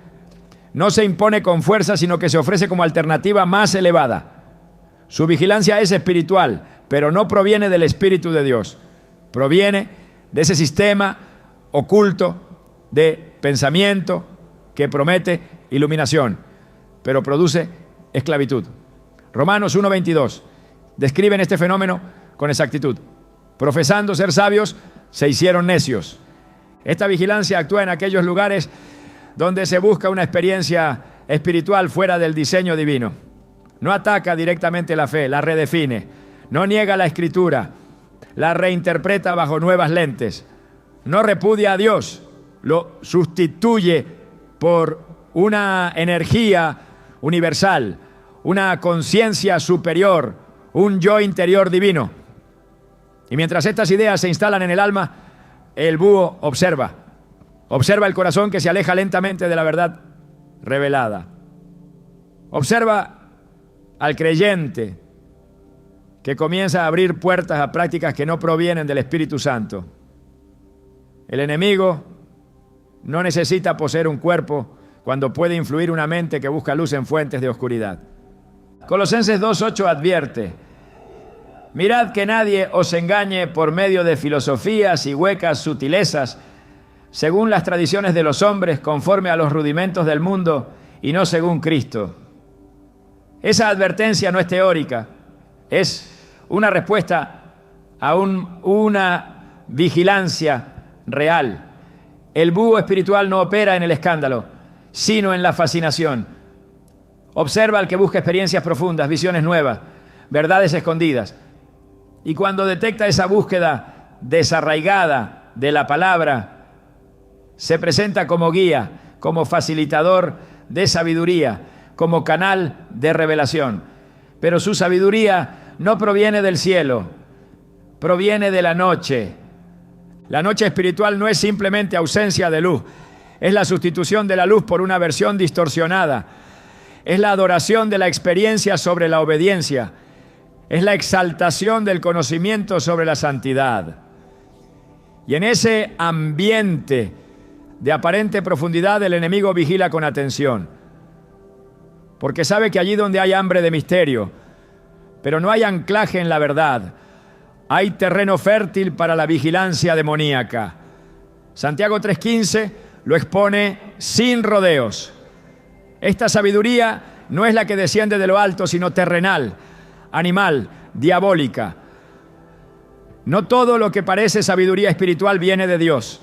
No se impone con fuerza, sino que se ofrece como alternativa más elevada. Su vigilancia es espiritual, pero no proviene del Espíritu de Dios. Proviene de ese sistema oculto de pensamiento que promete iluminación, pero produce esclavitud. Romanos 1:22 describen este fenómeno con exactitud. Profesando ser sabios, se hicieron necios. Esta vigilancia actúa en aquellos lugares donde se busca una experiencia espiritual fuera del diseño divino. No ataca directamente la fe, la redefine. No niega la Escritura, la reinterpreta bajo nuevas lentes. No repudia a Dios, lo sustituye por una energía universal, una conciencia superior, un yo interior divino. Y mientras estas ideas se instalan en el alma, el búho observa el corazón que se aleja lentamente de la verdad revelada. Observa al creyente que comienza a abrir puertas a prácticas que no provienen del Espíritu Santo. El enemigo no necesita poseer un cuerpo cuando puede influir una mente que busca luz en fuentes de oscuridad. Colosenses 2:8 advierte: Mirad que nadie os engañe por medio de filosofías y huecas sutilezas, según las tradiciones de los hombres, conforme a los rudimentos del mundo y no según Cristo. Esa advertencia no es teórica, es una respuesta a una vigilancia real. El búho espiritual no opera en el escándalo, sino en la fascinación. Observa al que busca experiencias profundas, visiones nuevas, verdades escondidas. Y cuando detecta esa búsqueda desarraigada de la palabra, se presenta como guía, como facilitador de sabiduría, como canal de revelación. Pero su sabiduría no proviene del cielo, proviene de la noche. La noche espiritual no es simplemente ausencia de luz, es la sustitución de la luz por una versión distorsionada. Es la adoración de la experiencia sobre la obediencia. Es la exaltación del conocimiento sobre la santidad. Y en ese ambiente de aparente profundidad, el enemigo vigila con atención, porque sabe que allí donde hay hambre de misterio, pero no hay anclaje en la verdad, hay terreno fértil para la vigilancia demoníaca. Santiago 3:15 lo expone sin rodeos. Esta sabiduría no es la que desciende de lo alto, sino terrenal, animal, diabólica. No todo lo que parece sabiduría espiritual viene de Dios,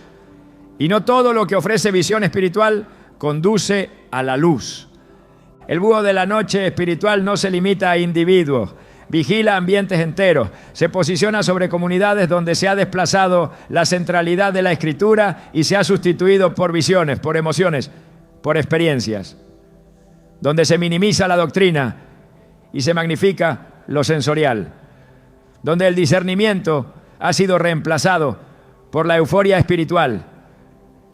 y no todo lo que ofrece visión espiritual conduce a la luz. El búho de la noche espiritual no se limita a individuos, vigila ambientes enteros, se posiciona sobre comunidades donde se ha desplazado la centralidad de la Escritura y se ha sustituido por visiones, por emociones, por experiencias, donde se minimiza la doctrina y se magnifica lo sensorial, donde el discernimiento ha sido reemplazado por la euforia espiritual.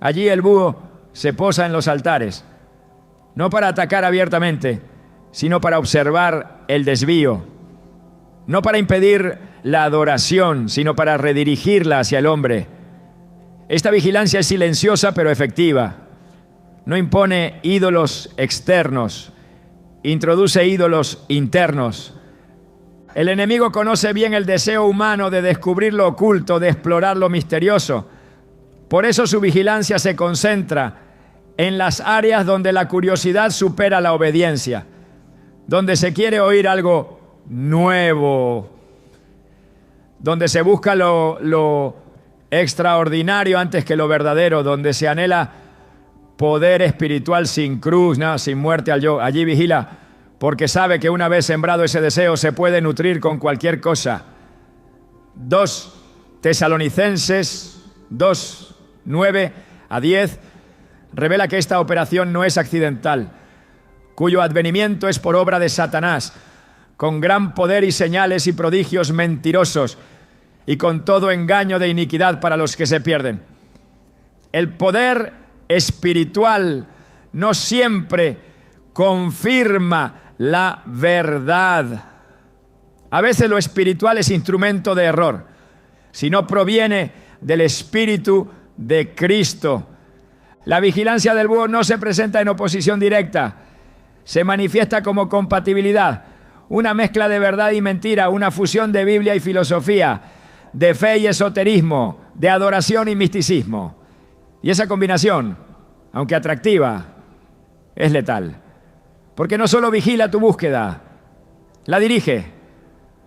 Allí el búho se posa en los altares, no para atacar abiertamente, sino para observar el desvío, no para impedir la adoración, sino para redirigirla hacia el hombre. Esta vigilancia es silenciosa pero efectiva. No impone ídolos externos, introduce ídolos internos. El enemigo conoce bien el deseo humano de descubrir lo oculto, de explorar lo misterioso. Por eso su vigilancia se concentra en las áreas donde la curiosidad supera la obediencia, donde se quiere oír algo nuevo, donde se busca lo extraordinario antes que lo verdadero, donde se anhela poder espiritual sin cruz, sin muerte al yo. Allí vigila, porque sabe que una vez sembrado ese deseo se puede nutrir con cualquier cosa. 2 Tesalonicenses 2, 9 a 10 revela que esta operación no es accidental, cuyo advenimiento es por obra de Satanás, con gran poder y señales y prodigios mentirosos, y con todo engaño de iniquidad para los que se pierden. El poder espiritual no siempre confirma la verdad. A veces lo espiritual es instrumento de error, si no proviene del Espíritu de Cristo. La vigilancia del búho no se presenta en oposición directa, se manifiesta como compatibilidad, una mezcla de verdad y mentira, una fusión de Biblia y filosofía, de fe y esoterismo, de adoración y misticismo. Y esa combinación, aunque atractiva, es letal. Porque no solo vigila tu búsqueda, la dirige.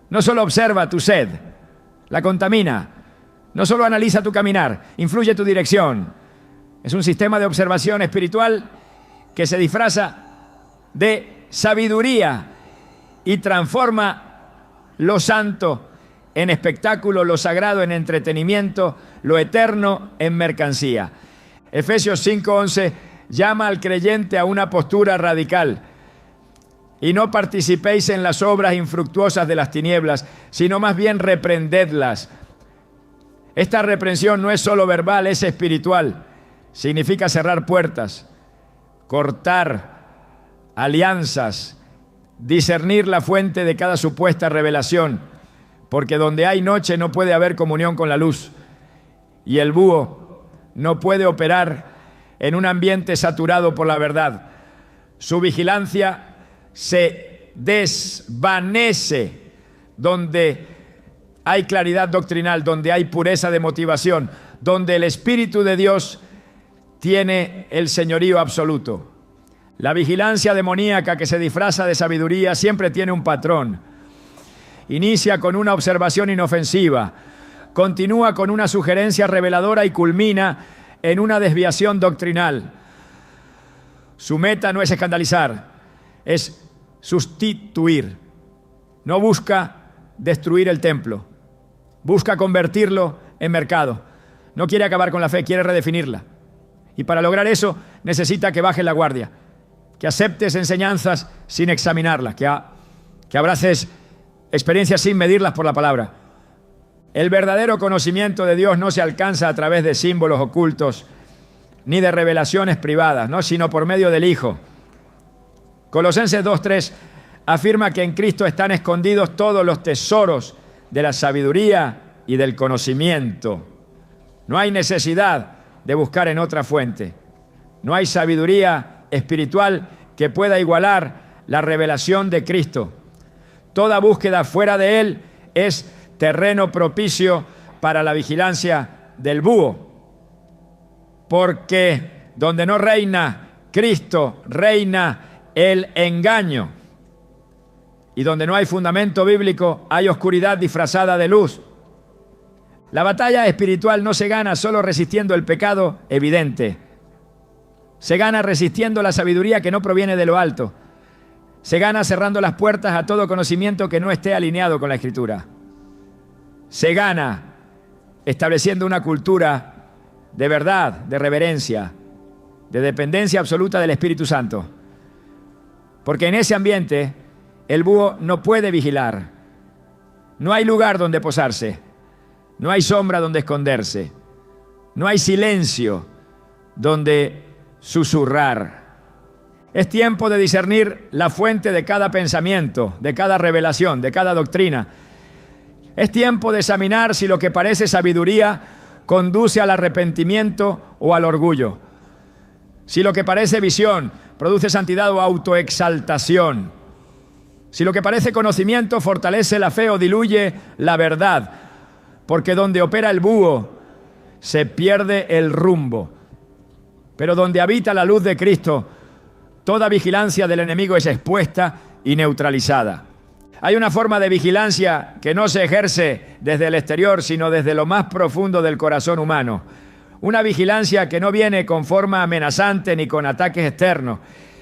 No solo observa tu sed, la contamina. No solo analiza tu caminar, influye tu dirección. Es un sistema de observación espiritual que se disfraza de sabiduría y transforma lo santo en espectáculo, lo sagrado en entretenimiento, lo eterno en mercancía. Efesios 5:11 llama al creyente a una postura radical. Y no participéis en las obras infructuosas de las tinieblas, sino más bien reprendedlas. Esta reprensión no es solo verbal, es espiritual. Significa cerrar puertas, cortar alianzas, discernir la fuente de cada supuesta revelación, porque donde hay noche no puede haber comunión con la luz, y el búho no puede operar en un ambiente saturado por la verdad. Su vigilancia se desvanece donde hay claridad doctrinal, donde hay pureza de motivación, donde el Espíritu de Dios tiene el señorío absoluto. La vigilancia demoníaca que se disfraza de sabiduría siempre tiene un patrón. Inicia con una observación inofensiva, continúa con una sugerencia reveladora y culmina en una desviación doctrinal. Su meta no es escandalizar, es sustituir. No busca destruir el templo, busca convertirlo en mercado. No quiere acabar con la fe, quiere redefinirla. Y para lograr eso necesita que bajes la guardia, que aceptes enseñanzas sin examinarlas, que abraces experiencias sin medirlas por la palabra. El verdadero conocimiento de Dios no se alcanza a través de símbolos ocultos ni de revelaciones privadas, ¿no? Sino por medio del Hijo. Colosenses 2:3 afirma que en Cristo están escondidos todos los tesoros de la sabiduría y del conocimiento. No hay necesidad de buscar en otra fuente. No hay sabiduría espiritual que pueda igualar la revelación de Cristo. Toda búsqueda fuera de Él es terreno propicio para la vigilancia del búho. Porque donde no reina Cristo, reina el engaño. Y donde no hay fundamento bíblico, hay oscuridad disfrazada de luz. La batalla espiritual no se gana solo resistiendo el pecado evidente. Se gana resistiendo la sabiduría que no proviene de lo alto. Se gana cerrando las puertas a todo conocimiento que no esté alineado con la Escritura. Se gana estableciendo una cultura de verdad, de reverencia, de dependencia absoluta del Espíritu Santo. Porque en ese ambiente el búho no puede vigilar. No hay lugar donde posarse. No hay sombra donde esconderse. No hay silencio donde susurrar. Es tiempo de discernir la fuente de cada pensamiento, de cada revelación, de cada doctrina. Es tiempo de examinar si lo que parece sabiduría conduce al arrepentimiento o al orgullo. Si lo que parece visión produce santidad o autoexaltación. Si lo que parece conocimiento fortalece la fe o diluye la verdad. Porque donde opera el búho se pierde el rumbo. Pero donde habita la luz de Cristo, toda vigilancia del enemigo es expuesta y neutralizada. Hay una forma de vigilancia que no se ejerce desde el exterior, sino desde lo más profundo del corazón humano. Una vigilancia que no viene con forma amenazante ni con ataques externos,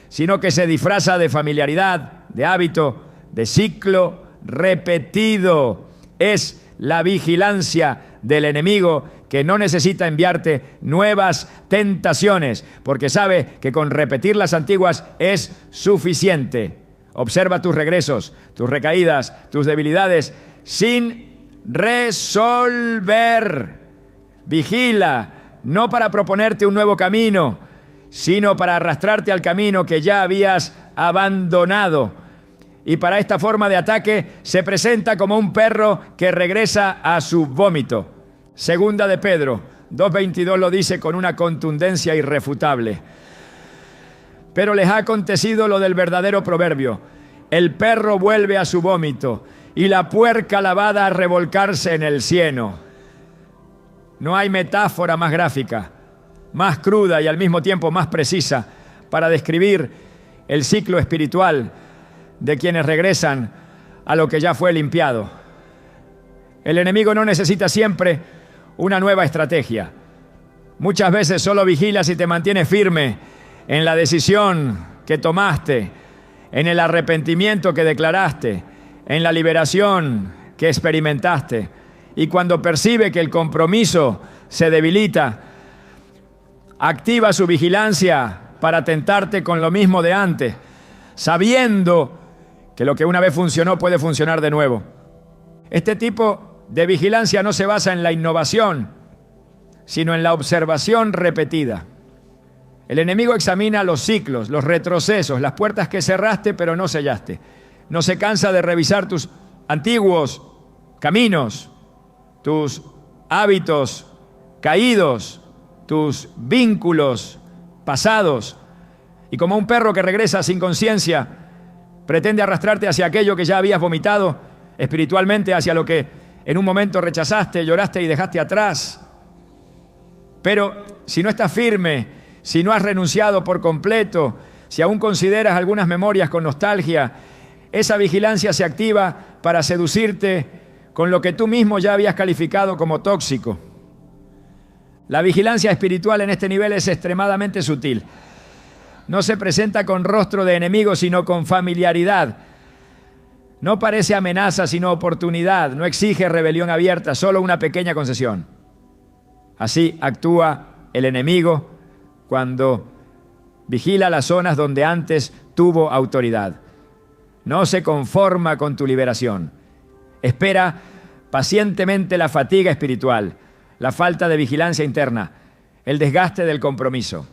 sino que se disfraza de familiaridad, de hábito, de ciclo repetido. Es la vigilancia del enemigo que no necesita enviarte nuevas tentaciones, porque sabe que con repetir las antiguas es suficiente. Observa tus regresos, tus recaídas, tus debilidades, sin resolver. Vigila, no para proponerte un nuevo camino, sino para arrastrarte al camino que ya habías abandonado. Y para esta forma de ataque se presenta como un perro que regresa a su vómito. Segunda de Pedro 2:22 lo dice con una contundencia irrefutable. Pero les ha acontecido lo del verdadero proverbio. El perro vuelve a su vómito y la puerca lavada a revolcarse en el cieno. No hay metáfora más gráfica, más cruda y al mismo tiempo más precisa para describir el ciclo espiritual de quienes regresan a lo que ya fue limpiado. El enemigo no necesita siempre una nueva estrategia. Muchas veces solo vigilas y te mantienes firme en la decisión que tomaste, en el arrepentimiento que declaraste, en la liberación que experimentaste. Y cuando percibe que el compromiso se debilita, activa su vigilancia para tentarte con lo mismo de antes, sabiendo que lo que una vez funcionó puede funcionar de nuevo. Este tipo de vigilancia no se basa en la innovación, sino en la observación repetida. El enemigo examina los ciclos, los retrocesos, las puertas que cerraste pero no sellaste. No se cansa de revisar tus antiguos caminos, tus hábitos caídos, tus vínculos pasados. Y como un perro que regresa sin conciencia, pretende arrastrarte hacia aquello que ya habías vomitado espiritualmente, hacia lo que En un momento rechazaste, lloraste y dejaste atrás. Pero si no estás firme, si no has renunciado por completo, si aún consideras algunas memorias con nostalgia, esa vigilancia se activa para seducirte con lo que tú mismo ya habías calificado como tóxico. La vigilancia espiritual en este nivel es extremadamente sutil. No se presenta con rostro de enemigo, sino con familiaridad. No parece amenaza, sino oportunidad. No exige rebelión abierta, solo una pequeña concesión. Así actúa el enemigo cuando vigila las zonas donde antes tuvo autoridad. No se conforma con tu liberación. Espera pacientemente la fatiga espiritual, la falta de vigilancia interna, el desgaste del compromiso.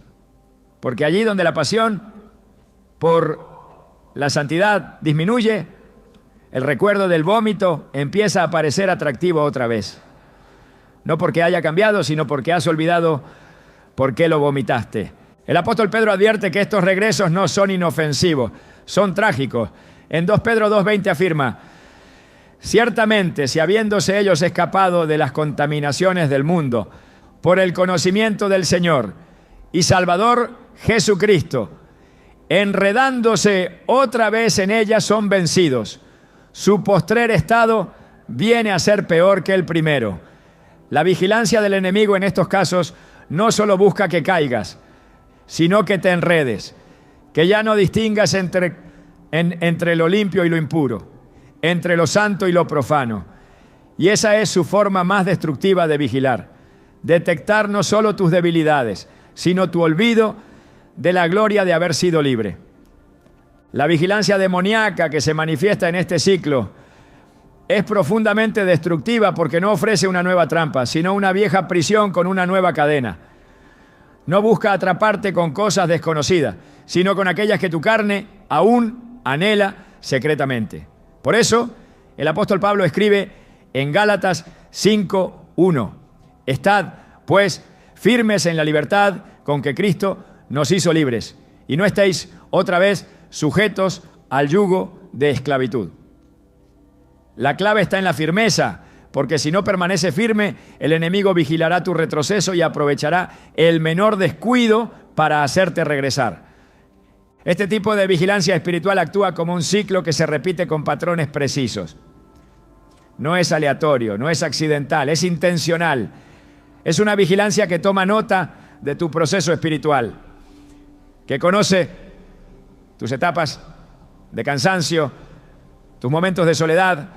Porque allí donde la pasión por la santidad disminuye, el recuerdo del vómito empieza a parecer atractivo otra vez. No porque haya cambiado, sino porque has olvidado por qué lo vomitaste. El apóstol Pedro advierte que estos regresos no son inofensivos, son trágicos. En 2 Pedro 2:20 afirma: ciertamente, si habiéndose ellos escapado de las contaminaciones del mundo por el conocimiento del Señor y Salvador Jesucristo, enredándose otra vez en ellas, son vencidos. Su postrer estado viene a ser peor que el primero. La vigilancia del enemigo en estos casos no solo busca que caigas, sino que te enredes, que ya no distingas entre lo limpio y lo impuro, entre lo santo y lo profano. Y esa es su forma más destructiva de vigilar. Detectar no solo tus debilidades, sino tu olvido de la gloria de haber sido libre. La vigilancia demoníaca que se manifiesta en este ciclo es profundamente destructiva porque no ofrece una nueva trampa, sino una vieja prisión con una nueva cadena. No busca atraparte con cosas desconocidas, sino con aquellas que tu carne aún anhela secretamente. Por eso, el apóstol Pablo escribe en Gálatas 5:1: estad, pues, firmes en la libertad con que Cristo nos hizo libres, y no estéis otra vez sujetos al yugo de esclavitud. La clave está en la firmeza, porque si no permaneces firme, el enemigo vigilará tu retroceso y aprovechará el menor descuido para hacerte regresar. Este tipo de vigilancia espiritual actúa como un ciclo que se repite con patrones precisos. No es aleatorio, no es accidental, es intencional. Es una vigilancia que toma nota de tu proceso espiritual, que conoce tus etapas de cansancio, tus momentos de soledad,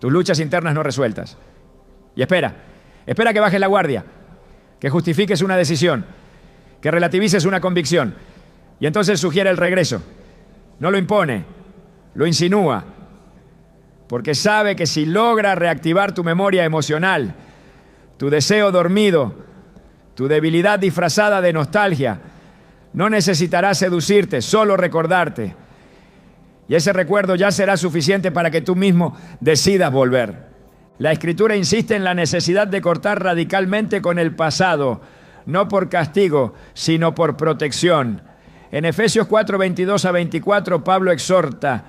tus luchas internas no resueltas. Y espera que bajes la guardia, que justifiques una decisión, que relativices una convicción. Y entonces sugiere el regreso. No lo impone, lo insinúa, porque sabe que si logra reactivar tu memoria emocional, tu deseo dormido, tu debilidad disfrazada de nostalgia, no necesitará seducirte, solo recordarte. Y ese recuerdo ya será suficiente para que tú mismo decidas volver. La Escritura insiste en la necesidad de cortar radicalmente con el pasado, no por castigo, sino por protección. En Efesios 4:22-24, Pablo exhorta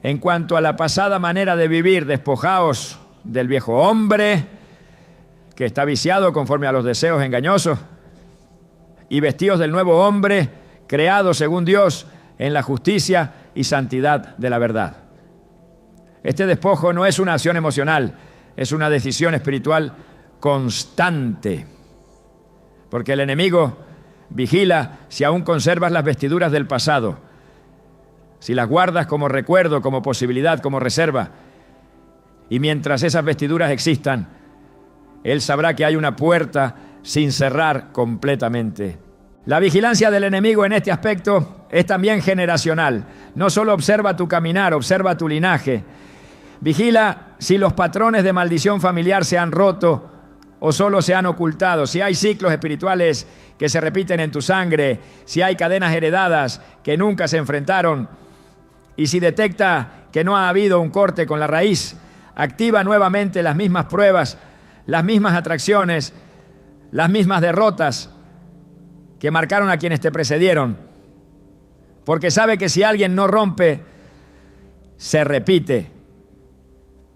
en cuanto a la pasada manera de vivir: despojaos del viejo hombre, que está viciado conforme a los deseos engañosos, y vestíos del nuevo hombre, creado según Dios en la justicia y santidad de la verdad. Este despojo no es una acción emocional, es una decisión espiritual constante, porque el enemigo vigila si aún conservas las vestiduras del pasado, si las guardas como recuerdo, como posibilidad, como reserva. Y mientras esas vestiduras existan, él sabrá que hay una puerta sin cerrar completamente. La vigilancia del enemigo en este aspecto es también generacional. No solo observa tu caminar, observa tu linaje. Vigila si los patrones de maldición familiar se han roto o solo se han ocultado, si hay ciclos espirituales que se repiten en tu sangre, si hay cadenas heredadas que nunca se enfrentaron, y si detecta que no ha habido un corte con la raíz, activa nuevamente las mismas pruebas, las mismas atracciones, las mismas derrotas que marcaron a quienes te precedieron, porque sabe que si alguien no rompe, se repite.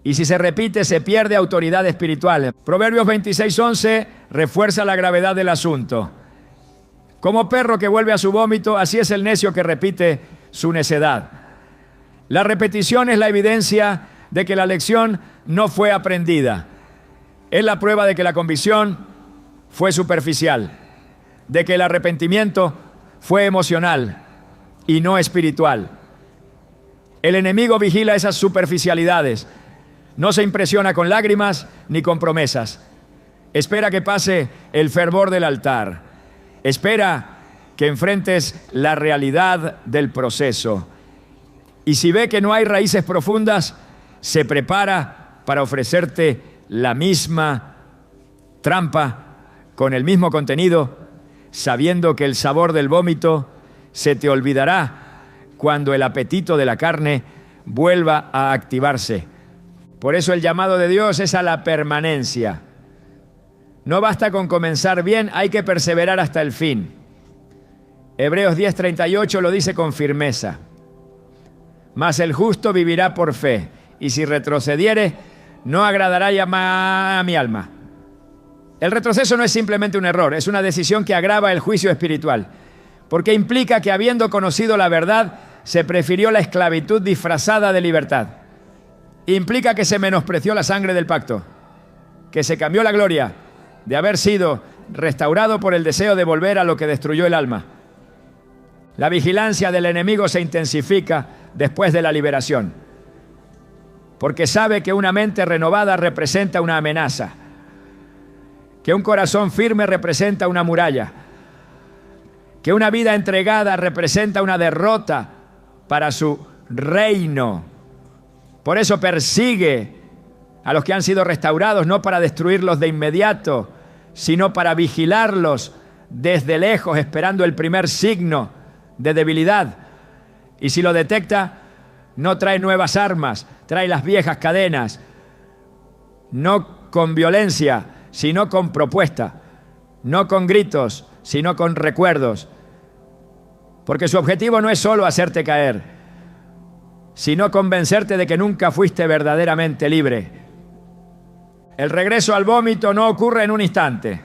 Y si se repite, se pierde autoridad espiritual. Proverbios 26:11 refuerza la gravedad del asunto. Como perro que vuelve a su vómito, así es el necio que repite su necedad. La repetición es la evidencia de que la lección no fue aprendida. Es la prueba de que la convicción fue superficial, de que el arrepentimiento fue emocional y no espiritual. El enemigo vigila esas superficialidades. No se impresiona con lágrimas ni con promesas. Espera que pase el fervor del altar. Espera que enfrentes la realidad del proceso. Y si ve que no hay raíces profundas, se prepara para ofrecerte la misma trampa con el mismo contenido, sabiendo que el sabor del vómito se te olvidará cuando el apetito de la carne vuelva a activarse. Por eso el llamado de Dios es a la permanencia. No basta con comenzar bien, hay que perseverar hasta el fin. Hebreos 10:38 lo dice con firmeza. Mas el justo vivirá por fe, y si retrocediere, no agradará ya a mi alma. El retroceso no es simplemente un error, es una decisión que agrava el juicio espiritual, porque implica que habiendo conocido la verdad, se prefirió la esclavitud disfrazada de libertad. Implica que se menospreció la sangre del pacto, que se cambió la gloria de haber sido restaurado por el deseo de volver a lo que destruyó el alma. La vigilancia del enemigo se intensifica después de la liberación, porque sabe que una mente renovada representa una amenaza, que un corazón firme representa una muralla, que una vida entregada representa una derrota para su reino. Por eso persigue a los que han sido restaurados, no para destruirlos de inmediato, sino para vigilarlos desde lejos, esperando el primer signo de debilidad. Y si lo detecta, no trae nuevas armas, trae las viejas cadenas, no con violencia, sino con propuesta, no con gritos, sino con recuerdos. Porque su objetivo no es solo hacerte caer, sino convencerte de que nunca fuiste verdaderamente libre. El regreso al vómito no ocurre en un instante.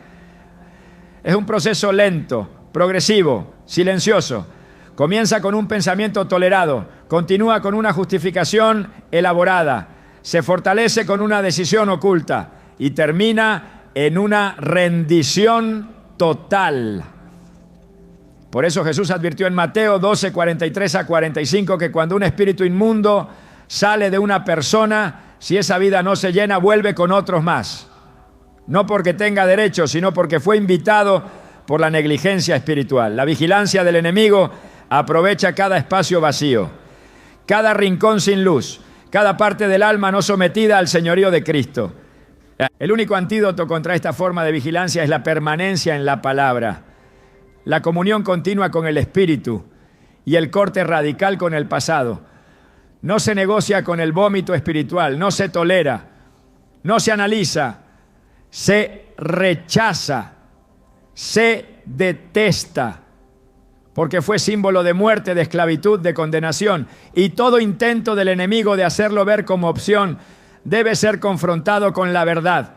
Es un proceso lento, progresivo, silencioso. Comienza con un pensamiento tolerado, continúa con una justificación elaborada, se fortalece con una decisión oculta y termina en una rendición total. Por eso Jesús advirtió en Mateo 12:43-45 que cuando un espíritu inmundo sale de una persona, si esa vida no se llena, vuelve con otros más. No porque tenga derecho, sino porque fue invitado por la negligencia espiritual. La vigilancia del enemigo aprovecha cada espacio vacío, cada rincón sin luz, cada parte del alma no sometida al señorío de Cristo. El único antídoto contra esta forma de vigilancia es la permanencia en la palabra, la comunión continua con el Espíritu y el corte radical con el pasado. No se negocia con el vómito espiritual, no se tolera, no se analiza, se rechaza, se detesta, porque fue símbolo de muerte, de esclavitud, de condenación. Y todo intento del enemigo de hacerlo ver como opción debe ser confrontado con la verdad.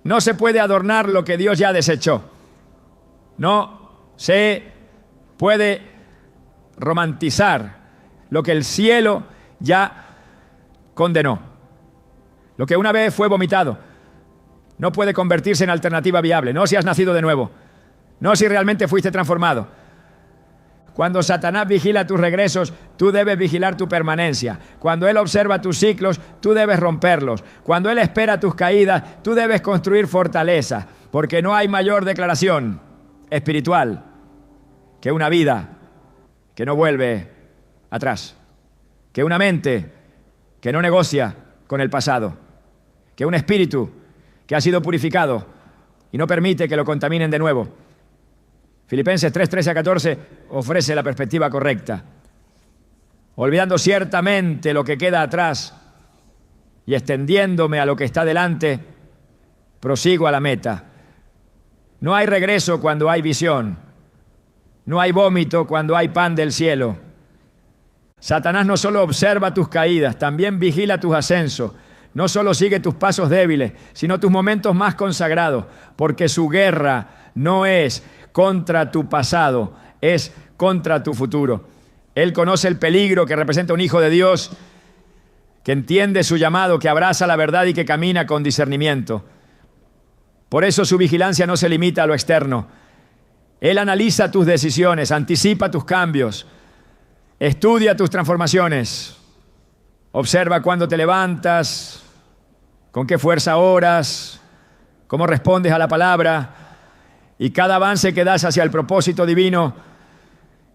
No se puede adornar lo que Dios ya desechó. No se puede romantizar lo que el cielo ya condenó. Lo que una vez fue vomitado no puede convertirse en alternativa viable. No si has nacido de nuevo. No si realmente fuiste transformado. Cuando Satanás vigila tus regresos, tú debes vigilar tu permanencia. Cuando él observa tus ciclos, tú debes romperlos. Cuando él espera tus caídas, tú debes construir fortaleza. Porque no hay mayor declaración espiritual que una vida que no vuelve atrás, que una mente que no negocia con el pasado, que un espíritu que ha sido purificado y no permite que lo contaminen de nuevo. Filipenses 3:13-14 ofrece la perspectiva correcta. Olvidando ciertamente lo que queda atrás y extendiéndome a lo que está delante, prosigo a la meta. No hay regreso cuando hay visión. No hay vómito cuando hay pan del cielo. Satanás no solo observa tus caídas, también vigila tus ascensos. no solo sigue tus pasos débiles, sino tus momentos más consagrados, porque su guerra no es contra tu pasado, es contra tu futuro. Él conoce el peligro que representa un hijo de Dios, que entiende su llamado, que abraza la verdad y que camina con discernimiento. Por eso su vigilancia no se limita a lo externo. Él analiza tus decisiones, anticipa tus cambios, estudia tus transformaciones, observa cuándo te levantas, con qué fuerza oras, cómo respondes a la palabra, y cada avance que das hacia el propósito divino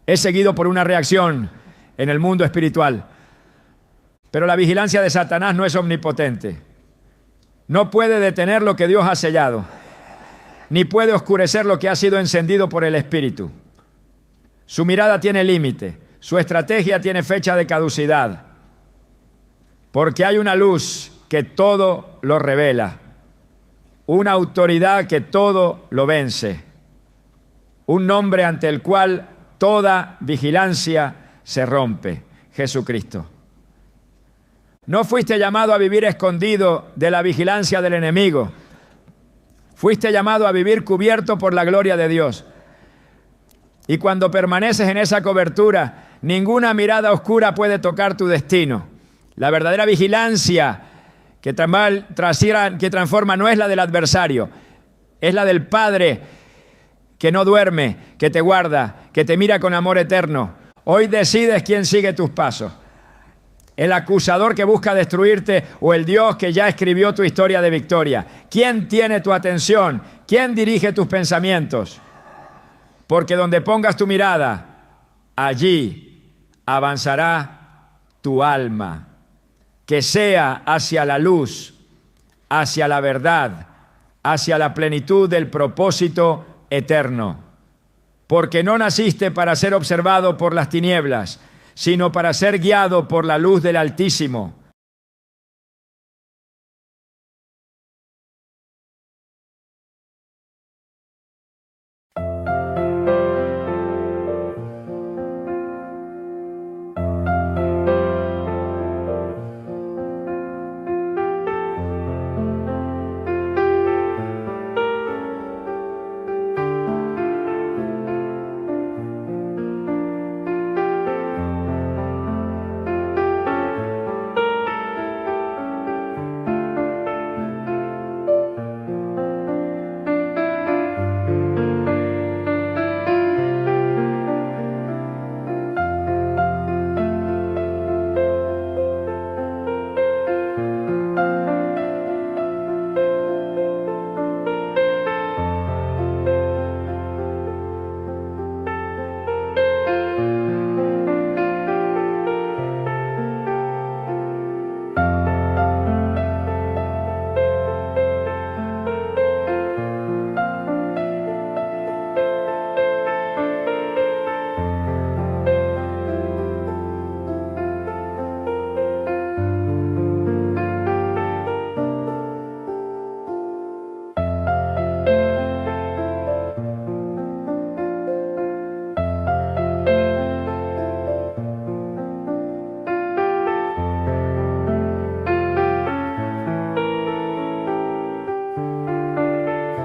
es seguido por una reacción en el mundo espiritual. Pero la vigilancia de Satanás no es omnipotente. No puede detener lo que Dios ha sellado, ni puede oscurecer lo que ha sido encendido por el Espíritu. Su mirada tiene límite, su estrategia tiene fecha de caducidad, porque hay una luz que todo lo revela, una autoridad que todo lo vence, un nombre ante el cual toda vigilancia se rompe: Jesucristo. No fuiste llamado a vivir escondido de la vigilancia del enemigo. Fuiste llamado a vivir cubierto por la gloria de Dios. Y cuando permaneces en esa cobertura, ninguna mirada oscura puede tocar tu destino. La verdadera vigilancia que transforma no es la del adversario, es la del Padre que no duerme, que te guarda, que te mira con amor eterno. Hoy decides quién sigue tus pasos: el acusador que busca destruirte o el Dios que ya escribió tu historia de victoria. ¿Quién tiene tu atención? ¿Quién dirige tus pensamientos? Porque donde pongas tu mirada, allí avanzará tu alma. Que sea hacia la luz, hacia la verdad, hacia la plenitud del propósito eterno. Porque no naciste para ser observado por las tinieblas, sino para ser guiado por la luz del Altísimo.